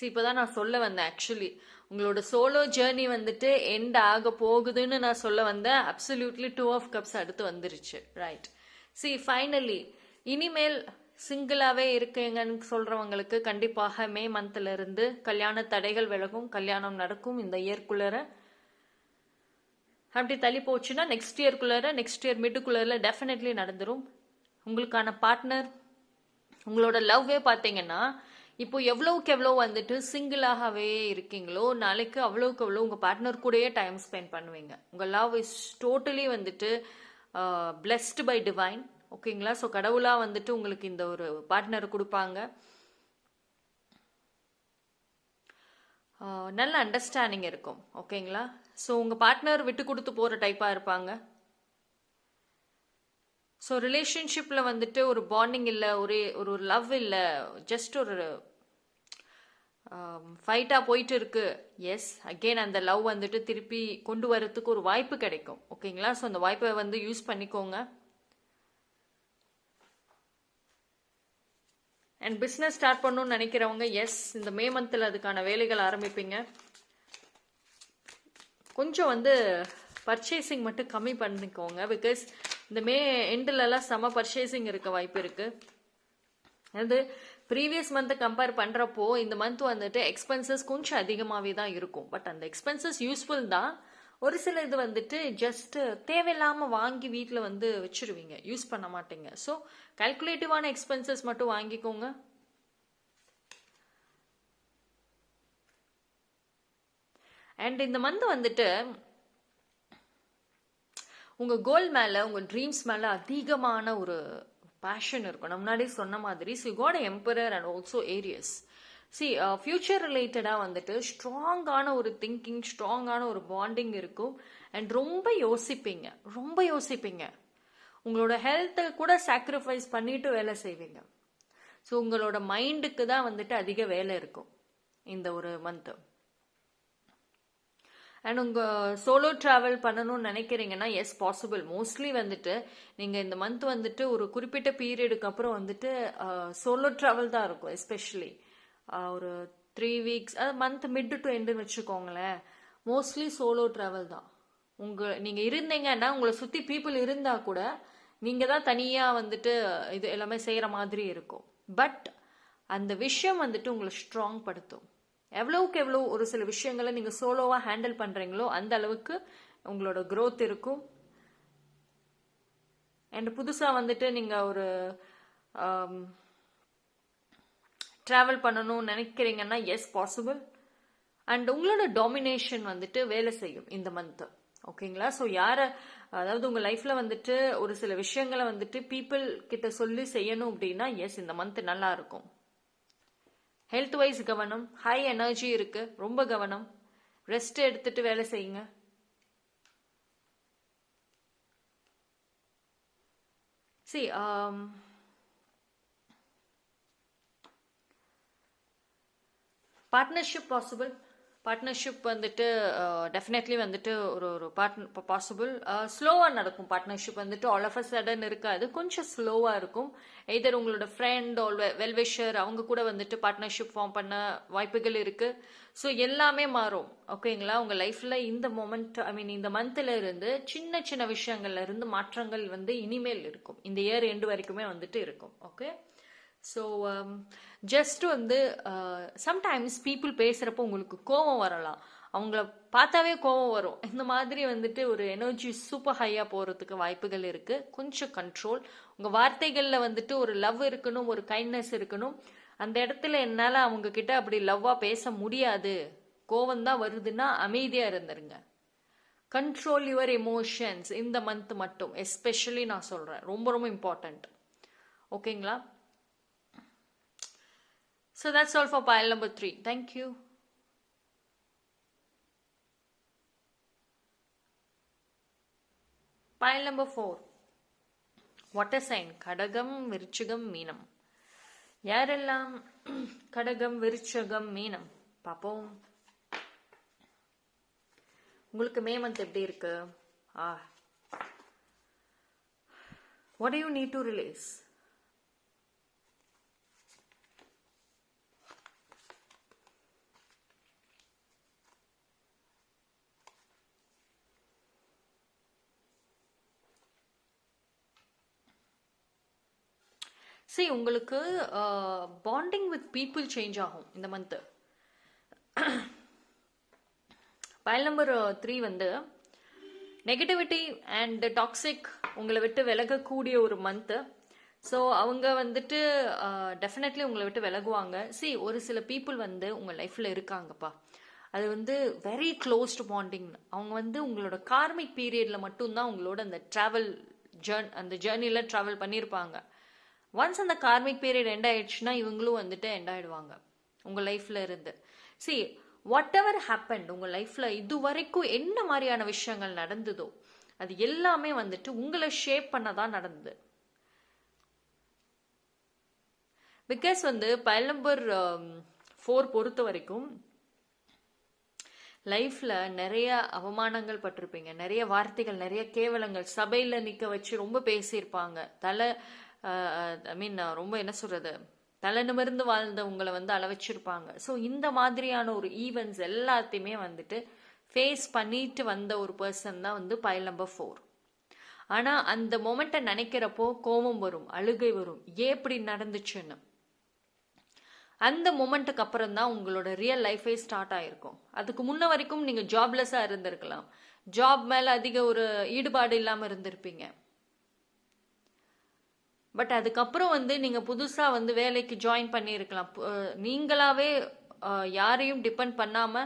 இப்போதான் நான் சொல்ல வந்தேன், ஆக்சுவலி உங்களோட சோலோ ஜேர்னி வந்துட்டு எண்ட் ஆக போகுதுன்னு நான் சொல்ல வந்தேன். அப்சல்யூட்லி 2 of cups அடுத்து வந்துருச்சு, ரைட்? ஃபைனலி இனிமேல் சிங்கிளாவே இருக்கீங்கன்னு சொல்றவங்களுக்கு கண்டிப்பாக மே மந்த்ல இருந்து கல்யாண தடைகள் விலகும், கல்யாணம் நடக்கும் இந்த இயர்க்குள்ளர. அப்படி தள்ளி போச்சுன்னா நெக்ஸ்ட் இயர் மிட்டுக்குள்ளர டெஃபினெட்லி நடந்துரும். உங்களுக்கான பார்ட்னர், உங்களோட லவ்வே பார்த்தீங்கன்னா இப்போ எவ்வளவுக்கு எவ்வளோ வந்துட்டு சிங்கிளாகவே இருக்கீங்களோ நாளைக்கு அவ்வளவுக்கு அவ்வளோ உங்க பார்ட்னர் கூடயே டைம் ஸ்பெண்ட் பண்ணுவீங்க. உங்க லவ் இஸ் டோட்டலி வந்துட்டு பிளெஸ்ட் பை டிவைன். ஓகேங்களா? ஸோ கடவுளா வந்துட்டு உங்களுக்கு இந்த ஒரு பார்ட்னர் கொடுப்பாங்க. நல்ல அண்டர்ஸ்டாண்டிங் இருக்கும். ஓகேங்களா? ஸோ உங்க பார்ட்னர் விட்டு கொடுத்து போற டைப்பா இருப்பாங்க. ஸோ ரிலேஷன்ஷிப்ல வந்துட்டு ஒரு பாண்டிங் இல்லை, ஒரு லவ் இல்லை, ஜஸ்ட் ஒரு ஃபைட்டா போயிட்டு இருக்கு. எஸ், அகெயின் அந்த லவ் வந்துட்டு திருப்பி கொண்டு வரதுக்கு ஒரு வாய்ப்பு கிடைக்கும். ஓகேங்களா? ஸோ அந்த வாய்ப்பை வந்து யூஸ் பண்ணிக்கோங்க. அண்ட் பிஸ்னஸ் ஸ்டார்ட் பண்ணணும்னு நினைக்கிறவங்க எஸ், இந்த மே மந்த்ல அதுக்கான வேலைகள் ஆரம்பிப்பீங்க. கொஞ்சம் வந்து பர்ச்சேசிங் மட்டும் கம்மி பண்ணிக்கோங்க, பிகாஸ் இந்த மே எண்ட்லலாம் செம பர்ச்சேசிங் இருக்க வாய்ப்பு இருக்கு. அது ப்ரீவியஸ் மந்த்தை கம்பேர் பண்றப்போ இந்த மந்த் வந்துட்டு எக்ஸ்பென்சஸ் கொஞ்சம் அதிகமாகவே தான் இருக்கும். பட் அந்த எக்ஸ்பென்சஸ் யூஸ்ஃபுல் தான். ஒரு சில இது வந்துட்டு ஜஸ்ட் தேவையில்லாம வாங்கி வீட்டில் வந்து வச்சிருவீங்க, யூஸ் பண்ண மாட்டீங்க. ஸோ கால்குலேட்டிவான எக்ஸ்பென்சஸ் மட்டும் வாங்கிக்கோங்க. அண்ட் இந்த மந்த் வந்துட்டு உங்க கோல் மேல, உங்க ட்ரீம்ஸ் மேல அதிகமான ஒரு பேஷன் இருக்கும். நான் முன்னாடி சொன்ன மாதிரி so you got emperor and also Aries. Future ரிலேட்டடா வந்துட்டு ஸ்ட்ராங்கான ஒரு திங்கிங், ஸ்ட்ராங்கான ஒரு பாண்டிங் இருக்கும். அண்ட் ரொம்ப யோசிப்பீங்க. உங்களோட ஹெல்த்தை கூட சாக்ரிஃபைஸ் பண்ணிட்டு வேலை செய்வீங்க. ஸோ உங்களோட மைண்டுக்கு தான் வந்துட்டு அதிக வேலை இருக்கும் இந்த ஒரு மந்த். அண்ட் உங்கள் சோலோ ட்ராவல் பண்ணணும்னு நினைக்கிறீங்கன்னா எஸ் பாசிபிள். மோஸ்ட்லி வந்துட்டு நீங்கள் இந்த மந்த் வந்துட்டு ஒரு குறிப்பிட்ட பீரியடுக்கு அப்புறம் வந்துட்டு சோலோ ட்ராவல் தான் இருக்கும். எஸ்பெஷலி ஒரு 3 weeks, அது மந்த் மிட் டு எண்டுன்னு வச்சுக்கோங்களேன். மோஸ்ட்லி சோலோ ட்ராவல் தான். நீங்க இருந்தீங்கன்னா உங்களை சுத்தி பீப்புள் இருந்தா கூட நீங்க தான் தனியா வந்துட்டு இது எல்லாமே செய்யற மாதிரி இருக்கும். பட் அந்த விஷயம் வந்துட்டு உங்களை ஸ்ட்ராங் படுத்தும். எவ்வளவுக்கு எவ்வளோ ஒரு சில விஷயங்களை நீங்க சோலோவா ஹேண்டில் பண்றீங்களோ அந்த அளவுக்கு உங்களோட growth இருக்கும். அண்ட் புதுசா வந்துட்டு நீங்க ஒரு டிராவல் பண்ணணும்னு நினைக்கிறீங்கன்னா எஸ் பாசிபிள். அண்ட் உங்களோட டாமினேஷன் வந்துட்டு வேலை செய்யும் இந்த மந்த். ஓகேங்களா? ஸோ அதாவது உங்க லைஃப்ல வந்துட்டு ஒரு சில விஷயங்களை வந்துட்டு பீப்புள் கிட்ட சொல்லி செய்யணும் அப்படின்னா எஸ் இந்த மந்த் நல்லா இருக்கும். ஹெல்த் வைஸ் கவனம், ஹை எனர்ஜி இருக்கு, ரொம்ப கவனம். ரெஸ்ட் எடுத்துட்டு வேலை செய்யுங்க. See, partnership possible. பார்ட்னர்ஷிப் வந்துட்டு டெஃபினெட்லி வந்துட்டு ஒரு பாசிபிள். ஸ்லோவாக நடக்கும் பார்ட்னர்ஷிப் வந்துட்டு ஆல் ஆஃப் அ சடன் இருக்காது, கொஞ்சம் ஸ்லோவாக இருக்கும். எதர் உங்களோட ஃப்ரெண்ட் வெல்விஷர் அவங்க கூட வந்துட்டு பார்ட்னர்ஷிப் ஃபார்ம் பண்ண வாய்ப்புகள் இருக்கு. ஸோ எல்லாமே மாறும். ஓகேங்களா? உங்க லைஃப்ல இந்த மொமெண்ட் இந்த மந்த்ல இருந்து சின்ன சின்ன விஷயங்கள்ல இருந்து மாற்றங்கள் வந்து இனிமேல் இருக்கும். இந்த இயர் எண்டு வரைக்குமே வந்துட்டு இருக்கும். ஓகே, ஸோ ஜஸ்ட் வந்து சம்டைம்ஸ் பீப்புள் பேசுகிறப்போ உங்களுக்கு கோவம் வரலாம், அவங்கள பார்த்தாவே கோவம் வரும். இந்த மாதிரி வந்துட்டு ஒரு எனர்ஜி சூப்பர் ஹையாக போகிறதுக்கு வாய்ப்புகள் இருக்குது. கொஞ்சம் கண்ட்ரோல். உங்கள் வார்த்தைகளில் வந்துட்டு ஒரு லவ் இருக்கணும், ஒரு கைண்ட்னஸ் இருக்கணும். அந்த இடத்துல என்னால் அவங்க கிட்ட அப்படி லவ்வாக பேச முடியாது, கோவம் தான் வருதுன்னா அமைதியாக இருந்துருங்க. கண்ட்ரோல் யுவர் எமோஷன்ஸ் இந்த மந்த் மட்டும் எஸ்பெஷலி நான் சொல்கிறேன், ரொம்ப ரொம்ப இம்பார்ட்டண்ட். ஓகேங்களா? So that's all for pile number 3. Thank you. Pile number 4. Water sign. கடகம், விருச்சிகம், மீனம். யாரெல்லாம் கடகம், விருச்சிகம், மீனம் பாப்போம். உங்களுக்கு மே மந்த் எப்படி இருக்கு? What do you need to release? சரி, உங்களுக்கு பாண்டிங் வித் பீப்புள் சேஞ்ச் ஆகும் இந்த மந்த். பைல் நம்பர் 3 வந்து நெகட்டிவிட்டி அண்ட் டாக்ஸிக் உங்களை விட்டு விலகக்கூடிய ஒரு மந்த். ஸோ அவங்க வந்துட்டு டெஃபினெட்லி உங்களை விட்டு விலகுவாங்க. ஒரு சில பீப்புள் வந்து உங்கள் லைஃப்பில் இருக்காங்கப்பா, அது வந்து வெரி க்ளோஸ்டு பாண்டிங். அவங்க வந்து உங்களோட கார்மிக் பீரியடில் மட்டும்தான் உங்களோட அந்த அந்த ஜேர்னியில் ட்ராவல் பண்ணியிருப்பாங்க. ஒன்ஸ் அந்த கார்மிக் பீரியட் எண்ட் ஆயிடுச்சுன்னா இவங்களும் வந்துட்டு எண்ட் ஆயிடுவாங்க உங்கள் லைஃப்ல இருந்து. வாட் எவர் ஹேப்பன்ட் உங்கள் லைஃப்ல இது வரைக்கும் என்ன மாதிரியான விஷயங்கள் நடந்ததோ அது எல்லாமே வந்துட்டு உங்களை ஷேப் பண்ணதான் நடந்தது. பிகாஸ் வந்து பைல் நம்பர் 4 பொறுத்த வரைக்கும் லைஃப்ல நிறைய அவமானங்கள் பட்டிருப்பீங்க, நிறைய வார்த்தைகள், நிறைய கேவலங்கள், சபையில நிக்க வச்சு ரொம்ப பேசியிருப்பாங்க. ரொம்ப என்ன சொல்றது, தலை நிமிர்ந்து வாழ்ந்த உங்களை வந்து அளவச்சிருப்பாங்க. ஸோ இந்த மாதிரியான ஒரு ஈவெண்ட்ஸ் எல்லாத்தையுமே வந்துட்டு ஃபேஸ் பண்ணிட்டு வந்த ஒரு பர்சன் தான் வந்து பைல் நம்பர் 4. ஆனா அந்த மொமெண்ட்டை நினைக்கிறப்போ கோபம் வரும், அழுகை வரும், ஏன் இப்படி நடந்துச்சுன்னு. அந்த மொமெண்ட்டுக்கு அப்புறம் தான் உங்களோட ரியல் லைஃபே ஸ்டார்ட் ஆயிருக்கும். அதுக்கு முன்ன வரைக்கும் நீங்க ஜாப்லெஸ்ஸா இருந்திருக்கலாம், ஜாப் மேல அதிக ஒரு ஈடுபாடு இல்லாம இருந்திருப்பீங்க. பட் அதுக்கப்புறம் வந்து நீங்க புதுசா வந்து வேலைக்கு ஜாயின் பண்ணியிருக்கலாம். நீங்களாவே யாரையும் டிபெண்ட் பண்ணாம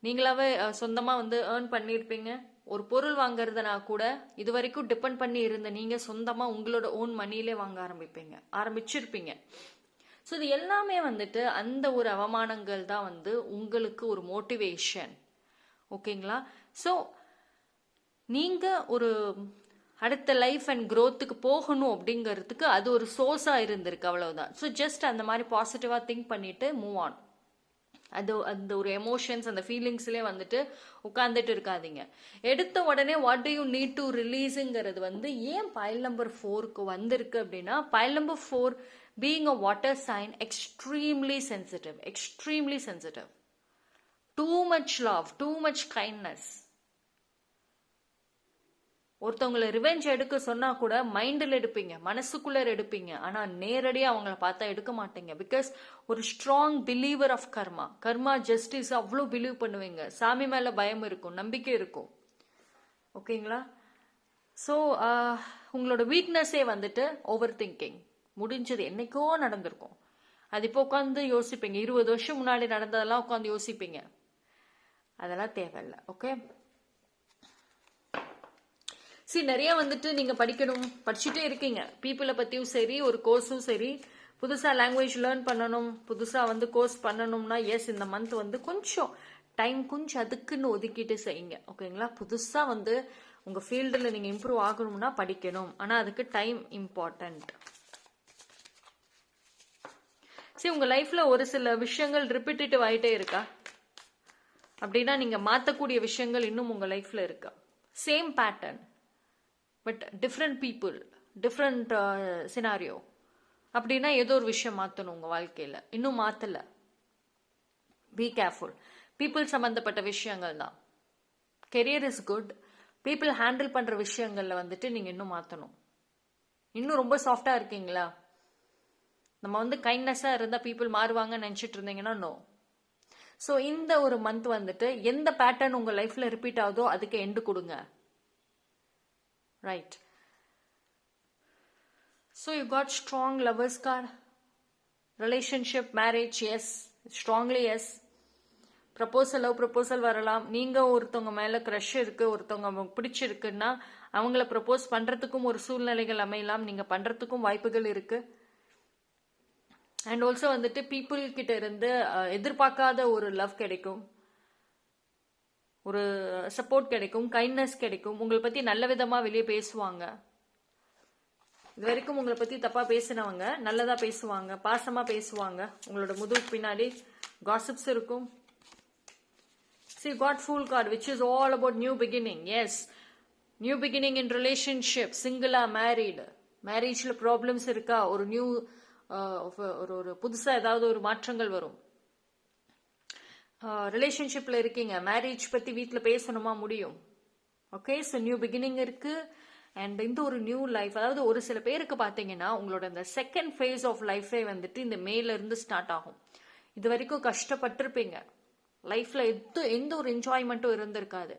நீங்களாவே சொந்தமா வந்து ஏர்ன் பண்ணியிருப்பீங்க. ஒரு பொருள் வாங்குறதுனா கூட இது வரைக்கும் டிபெண்ட் பண்ணி இருந்த நீங்க சொந்தமா உங்களோட ஓன் மணியிலே வாங்க ஆரம்பிச்சிருப்பீங்க. ஸோ இது எல்லாமே வந்துட்டு அந்த ஒரு அவமானங்கள் தான் வந்து உங்களுக்கு ஒரு மோட்டிவேஷன். ஓகேங்களா? ஸோ நீங்க ஒரு அடுத்த லைஃப் அண்ட் க்ரோத்துக்கு போகணும் அப்படிங்கிறதுக்கு அது ஒரு சோர்ஸாக இருந்திருக்கு, அவ்வளவுதான். ஸோ ஜஸ்ட் அந்த மாதிரி பாசிட்டிவாக திங்க் பண்ணிட்டு மூவ் ஆன். அந்த ஒரு எமோஷன்ஸ் அந்த ஃபீலிங்ஸ்லேயே வந்துட்டு உட்காந்துட்டு இருக்காதீங்க. எடுத்த உடனே what do you need to ரிலீஸுங்கிறது வந்து ஏன் பைல் நம்பர் 4க்கு வந்திருக்கு அப்படின்னா, pile number 4 being a water sign, extremely sensitive, extremely sensitive. Too much love, too much kindness. ஒருத்தவங்களை ரிவெஞ்ச் எடுக்க சொன்னா கூட மைண்டில் எடுப்பீங்க, மனசுக்குள்ள எடுப்பீங்க, ஆனா நேரடியா அவங்கள பார்த்தா எடுக்க மாட்டீங்க. பிகாஸ் ஒரு strong believer of karma, karma justice அவ்வளோ பிலீவ் பண்ணுவீங்க. சாமி மேல பயம் இருக்கும், நம்பிக்கை இருக்கும். ஓகேங்களா? ஸோ உங்களோட வீக்னஸே வந்துட்டு ஓவர் திங்கிங். முடிஞ்சது என்னைக்கோ நடந்திருக்கும், அது இப்போ உட்காந்து யோசிப்பீங்க. 20 வருஷம் முன்னாடி நடந்ததெல்லாம் உட்காந்து யோசிப்பீங்க. அதெல்லாம் தேவையில்லை. ஓகே, நிறைய வந்துட்டு நீங்க படிக்கணும், படிச்சுட்டே இருக்கீங்க. பீப்புளை பத்தியும் சரி, ஒரு கோர்ஸும் சரி, புதுசா லாங்குவேஜ் லேர்ன் பண்ணணும், புதுசா வந்து கோர்ஸ் பண்ணணும்னா எஸ், இந்த மந்த் வந்து கொஞ்சம் டைம் கொஞ்சம் அதுக்குன்னு ஒதுக்கிட்டு செய்யுங்க. ஓகேங்களா? புதுசா வந்து உங்க ஃபீல்டில் நீங்க இம்ப்ரூவ் ஆகணும்னா படிக்கணும், ஆனா அதுக்கு டைம் இம்பார்ட்டன்ட். உங்க லைஃப்ல ஒரு சில விஷயங்கள் ரிப்பீட்டேட்டிவ் ஆயிட்டே இருக்கா அப்படின்னா நீங்க மாத்தக்கூடிய விஷயங்கள் இன்னும் உங்க லைஃப்ல இருக்கா? Same pattern but different people, different scenario அப்படின்னா ஏதோ ஒரு விஷயம் மாற்றணும் உங்கள் வாழ்க்கையில், இன்னும் மாற்றல. Be careful. பீப்புள் சம்மந்தப்பட்ட விஷயங்கள் தான். Career is good, people handle பண்ணுற விஷயங்களில் வந்துட்டு நீங்கள் இன்னும் மாற்றணும். இன்னும் ரொம்ப சாஃப்டாக இருக்கீங்களா? நம்ம வந்து கைண்ட்னஸாக இருந்தால் பீப்புள் மாறுவாங்கன்னு நினச்சிட்டு இருந்தீங்கன்னா நோ. ஸோ இந்த ஒரு மந்த் வந்துட்டு எந்த பேட்டர்ன் உங்கள் லைஃப்பில் ரிப்பீட் ஆகுதோ அதுக்கு எண்டு கொடுங்க. Right. So you got strong lovers card. Relationship, marriage, yes. Strongly yes. Proposal வரலாம். நீங்க ஒருத்தவங்க மேல க்ரஷ் இருக்கு, ஒருத்தவங்க பிடிச்சிருக்குன்னா அவங்கள ப்ரப்போஸ் பண்றதுக்கும் ஒரு சூழ்நிலைகள் அமையலாம், நீங்க பண்றதுக்கும் வாய்ப்புகள் இருக்கு. அண்ட் ஆல்சோ வந்துட்டு பீப்புள் கிட்ட இருந்து எதிர்பார்க்காத ஒரு லவ் கிடைக்கும், ஒரு சப்போர்ட் கிடைக்கும், கைண்ட்னஸ் கிடைக்கும். உங்களை பத்தி நல்ல விதமா வெளியே பேசுவாங்க. இது வரைக்கும் உங்களை பத்தி தப்பா பேசினவங்க நல்லதா பேசுவாங்க, பாசமா பேசுவாங்க. உங்களோட முதுகு பின்னாடி காசிப்ஸ் இருக்கும். See, got Fool card, which is all about new beginning. Yes, new beginning in relationship, single, married. மேரேஜ்ல ப்ராப்ளம்ஸ் இருக்கா? ஒரு நியூ ஒரு புதுசா ஏதாவது ஒரு மாற்றங்கள் வரும். ரிலேஷன்ஷிப்ல இருக்கீங்க, மேரேஜ் பத்தி வீட்டில் பேசணுமா? முடியும். ஓகே, ஸோ நியூ பிகினிங் இருக்கு. அண்ட் இந்த ஒரு நியூ லைஃப், அதாவது ஒரு சில பேருக்கு பார்த்தீங்கன்னா உங்களோட இந்த செகண்ட் ஃபேஸ் ஆஃப் லைஃபே வந்துட்டு இந்த மேல இருந்து ஸ்டார்ட் ஆகும். இது வரைக்கும் கஷ்டப்பட்டிருப்பீங்க, லைஃப்ல எந்த ஒரு என்ஜாய்மெண்ட்டும் இருந்திருக்காது.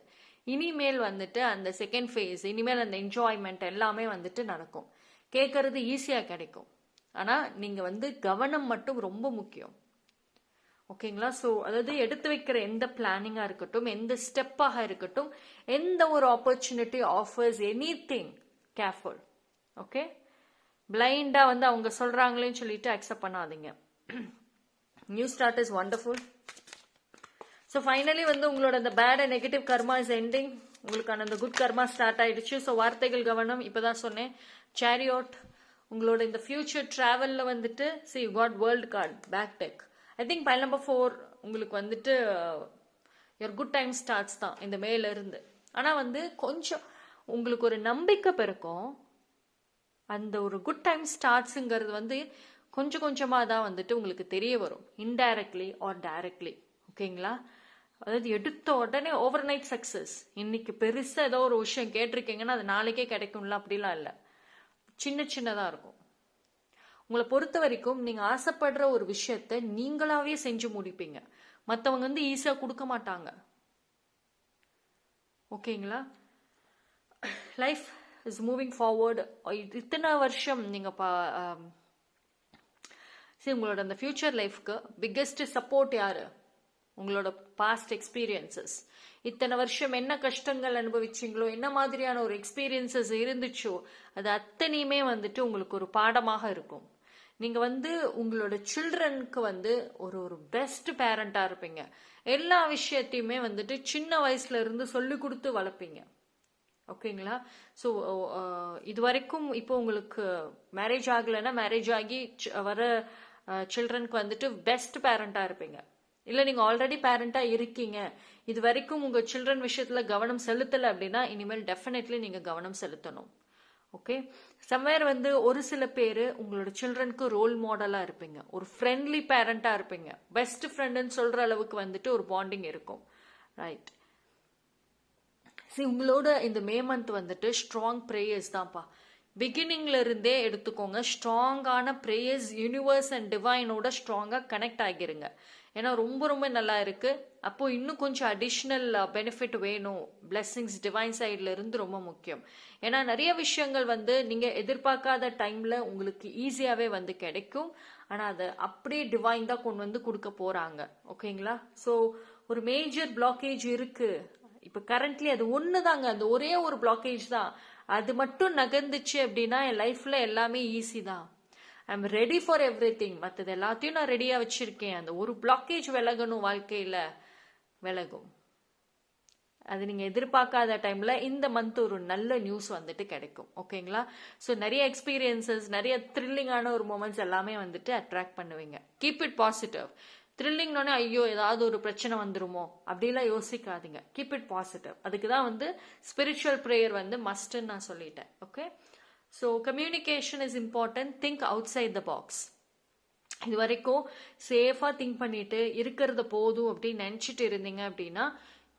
இனிமேல் வந்துட்டு அந்த செகண்ட் ஃபேஸ், இனிமேல் அந்த என்ஜாய்மெண்ட் எல்லாமே வந்துட்டு நடக்கும். கேட்கறது ஈஸியா கிடைக்கும், ஆனா நீங்க வந்து கவனம் மட்டும் ரொம்ப முக்கியம். ஓகேங்களா? ஸோ அதாவது எடுத்து வைக்கிற எந்த பிளானிங்காக இருக்கட்டும், எந்த ஸ்டெப்பாக இருக்கட்டும், எந்த ஒரு opportunity offers anything, careful. Okay, பிளைண்டா வந்து அவங்க சொல்றாங்களேன்னு சொல்லிட்டு அக்செப்ட் பண்ணாதீங்க. New start is wonderful. So finally வந்து உங்களோட அந்த bad and negative karma is ending. உங்களுக்கான அந்த குட் கர்மா ஸ்டார்ட் ஆயிடுச்சு. ஸோ வார்த்தைகள் கவனம். இப்போதான் சொன்னேன். சேரியோட், உங்களோட இந்த ஃபியூச்சர் டிராவல்ல வந்துட்டு you got world card, back deck. I think pile number 4 உங்களுக்கு வந்துட்டு யுவர் குட் டைம் ஸ்டார்ட்ஸ் தான் இந்த மேல இருந்து. ஆனால் வந்து கொஞ்சம் உங்களுக்கு ஒரு நம்பிக்கை பிறக்கும். அந்த ஒரு குட் டைம் ஸ்டார்ட்ஸுங்கிறது வந்து கொஞ்சம் கொஞ்சமாக தான் வந்துட்டு உங்களுக்கு தெரிய வரும், இன்டைரக்ட்லி ஆர் டைரக்ட்லி. ஓகேங்களா? அதாவது எடுத்த உடனே ஓவர் நைட் சக்ஸஸ். இன்னைக்கு பெருசாக ஏதோ ஒரு விஷயம் கேட்டிருக்கீங்கன்னா அது நாளைக்கே கிடைக்கும்ல, அப்படிலாம் இல்லை. சின்னதாக இருக்கும். உங்களை பொறுத்த வரைக்கும் நீங்க ஆசைப்படுற ஒரு விஷயத்த நீங்களாவே செஞ்சு முடிப்பீங்க. மற்றவங்க வந்து ஈஸியா கொடுக்க மாட்டாங்க. ஓகேங்களா? Life is moving forward. இத்தனை வருஷம் நீங்க உங்களோட அந்த ஃபியூச்சர் லைஃப்க்கு பிக்கெஸ்ட் சப்போர்ட் யாரு? உங்களோட பாஸ்ட் எக்ஸ்பீரியன்சஸ். இத்தனை வருஷம் என்ன கஷ்டங்கள் அனுபவிச்சிங்களோ, என்ன மாதிரியான ஒரு எக்ஸ்பீரியன்சஸ் இருந்துச்சோ, அது அத்தனையுமே வந்துட்டு உங்களுக்கு ஒரு பாடமாக இருக்கும். நீங்க வந்து உங்களோட சில்ட்ரனுக்கு வந்து ஒரு பெஸ்ட் பேரண்டா இருப்பீங்க. எல்லா விஷயத்தையுமே வந்துட்டு சின்ன வயசுல இருந்து சொல்லி கொடுத்து வளர்ப்பீங்க. ஓகேங்களா? ஸோ இது வரைக்கும் இப்போ உங்களுக்கு மேரேஜ் ஆகலைன்னா மேரேஜ் ஆகி வர சில்ட்ரனுக்கு வந்துட்டு பெஸ்ட் பேரண்டா இருப்பீங்க. இல்லை நீங்க ஆல்ரெடி பேரண்டா இருக்கீங்க, இது வரைக்கும் உங்க சில்ட்ரன் விஷயத்துல கவனம் செலுத்தலை அப்படின்னா இனிமேல் டெஃபினெட்லி நீங்க கவனம் செலுத்தணும். ஓகே, சம்வேர் வந்து ஒரு சில பேர் உங்களோட சில்ட்ரனுக்கு ரோல் மாடலாக இருப்பீங்க, ஒரு ஃப்ரெண்ட்லி பேரண்டாக இருப்பீங்க, பெஸ்ட் ஃப்ரெண்டுன்னு சொல்கிற அளவுக்கு வந்துட்டு ஒரு பாண்டிங் இருக்கும். ரைட். உங்களோட இந்த மே மந்த் வந்துட்டு ஸ்ட்ராங் ப்ரேயர்ஸ் தான்ப்பா. பிகினிங்ல இருந்தே எடுத்துக்கோங்க, ஸ்ட்ராங்கான ப்ரேயர்ஸ் யூனிவர்ஸ் அண்ட் டிவைனோட ஸ்ட்ராங்காக கனெக்ட் ஆகிருங்க. ஏன்னா ரொம்ப ரொம்ப நல்லா இருக்கு. அப்போ இன்னும் கொஞ்சம் அடிஷ்னல் பெனிஃபிட் வேணும், பிளெஸ்ஸிங்ஸ் டிவைன் சைட்ல இருந்து ரொம்ப முக்கியம். ஏன்னா நிறைய விஷயங்கள் வந்து நீங்க எதிர்பார்க்காத டைம்ல உங்களுக்கு ஈஸியாவே வந்து கிடைக்கும். ஆனா அதை அப்படியே டிவைன் தான் கொண்டு வந்து கொடுக்க போறாங்க. ஓகேங்களா? ஸோ ஒரு மேஜர் பிளாக்கேஜ் இருக்கு இப்ப கரண்ட்லி, அது ஒண்ணுதாங்க, அந்த ஒரே ஒரு பிளாக்கேஜ் தான். அது மட்டும் நகர்ந்துச்சு அப்படின்னா என் லைஃப்ல எல்லாமே ஈஸி தான். I am ready for every thing. மற்றது எல்லாத்தையும் நான் ரெடியா வச்சிருக்கேன். அந்த ஒரு பிளாக்கேஜ் விலகணும், வாழ்க்கையில விலகும். அது நீங்க எதிர்பார்க்காத டைம்ல இந்த மந்த் ஒரு நல்ல நியூஸ் வந்துட்டு கிடைக்கும். ஓகேங்களா? ஸோ நிறைய எக்ஸ்பீரியன்சஸ், நிறைய த்ரில்லிங்கான ஒரு மூமெண்ட்ஸ் எல்லாமே வந்துட்டு அட்ராக்ட் பண்ணுவீங்க. Keep it positive. த்ரில்லிங்னோடனே ஐயோ ஏதாவது ஒரு பிரச்சனை வந்துருமோ அப்படிலாம் யோசிக்காதீங்க. Keep it positive. அதுக்கு தான் வந்து ஸ்பிரிச்சுவல் ப்ரேயர் வந்து மஸ்ட்ன்னு நான் சொல்லிட்டேன். Okay, so communication is important. Think outside the box. இது வரைக்கும் சேஃபா திங்க் பண்ணிட்டு இருக்கிறத போதும் அப்படின்னு நினைச்சிட்டு இருந்தீங்க அப்படின்னா,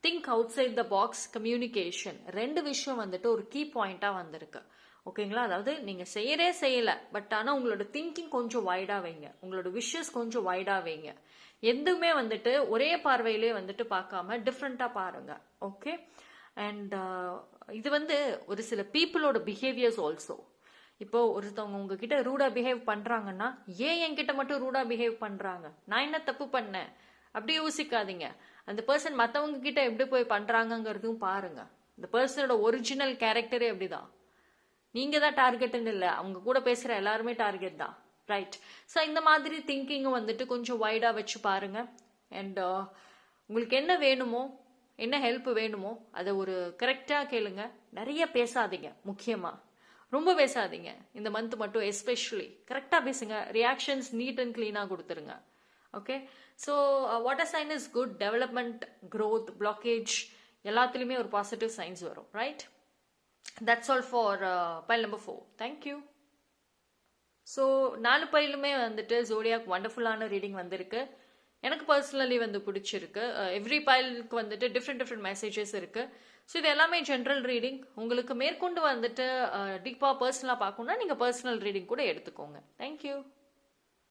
think outside the box. Communication ரெண்டு விஷயம் வந்துட்டு ஒரு கீ பாயிண்டா வந்திருக்கு. ஓகேங்களா? அதாவது நீங்க செய்யல, பட் ஆனா உங்களோட திங்கிங் கொஞ்சம் வைடா வைங்க, உங்களோட விஷஸ் கொஞ்சம் வைடா வைங்க. எதுவுமே வந்துட்டு ஒரே பார்வையிலே வந்துட்டு பார்க்காம டிஃப்ரெண்டா பாருங்க. ஓகே, அண்ட் இது வந்து ஒரு சில பீப்புளோட பிஹேவியர்ஸ் ஆல்சோ. இப்போ ஒருத்தவங்க உங்ககிட்ட ரூடா பிஹேவ் பண்றாங்கன்னா, ஏன் என்கிட்ட மட்டும் ரூடா பிஹேவ் பண்றாங்க, நான் என்ன தப்பு பண்ணேன் அப்படி யோசிக்காதீங்க. அந்த பர்சன் மற்றவங்க கிட்ட எப்படி போய் பண்றாங்கிறதும் பாருங்க. இந்த பர்சனோட ஒரிஜினல் கேரக்டரே அப்படிதான். நீங்க தான் டார்கெட்னு இல்லை, அவங்க கூட பேசுற எல்லாருமே டார்கெட் தான். ரைட். ஸோ இந்த மாதிரி திங்கிங்கும் வந்துட்டு கொஞ்சம் வைடா வச்சு பாருங்க. அண்ட் உங்களுக்கு என்ன வேணுமோ, என்ன ஹெல்ப் வேணுமோ அதை ஒரு கரெக்டா கேளுங்க. நிறைய பேசாதீங்க, முக்கியமா ரொம்ப பேசாதீங்க இந்த மந்த் மட்டும். எஸ்பெஷலி கரெக்டா பேசுங்க. ரியாக்ஷன்ஸ் நீட் அண்ட் கிளீனா கொடுத்துருங்க. Okay, so water sign is good. Development, growth, blockage எல்லாத்துலேயுமே ஒரு பாசிட்டிவ் சைன்ஸ் வரும். Right. That's all for pile number 4. Thank you. So 4 பைலுமே வந்துட்டு ஜோடியாக் வண்டர்ஃபுல்லான ரீடிங் வந்திருக்கு. எனக்கு பர்சனலி வந்து பிடிச்சிருக்கு. எவ்ரி பைலுக்கு வந்துட்டு டிஃப்ரெண்ட் மெசேஜஸ் இருக்கு. ஸோ இது எல்லாமே ஜென்ரல் ரீடிங். உங்களுக்கு மேற்கொண்டு வந்துட்டு டீப்பாக பர்சனலாக பார்க்கணுன்னா நீங்கள் பர்சனல் ரீடிங் கூட எடுத்துக்கோங்க. தேங்க்யூ.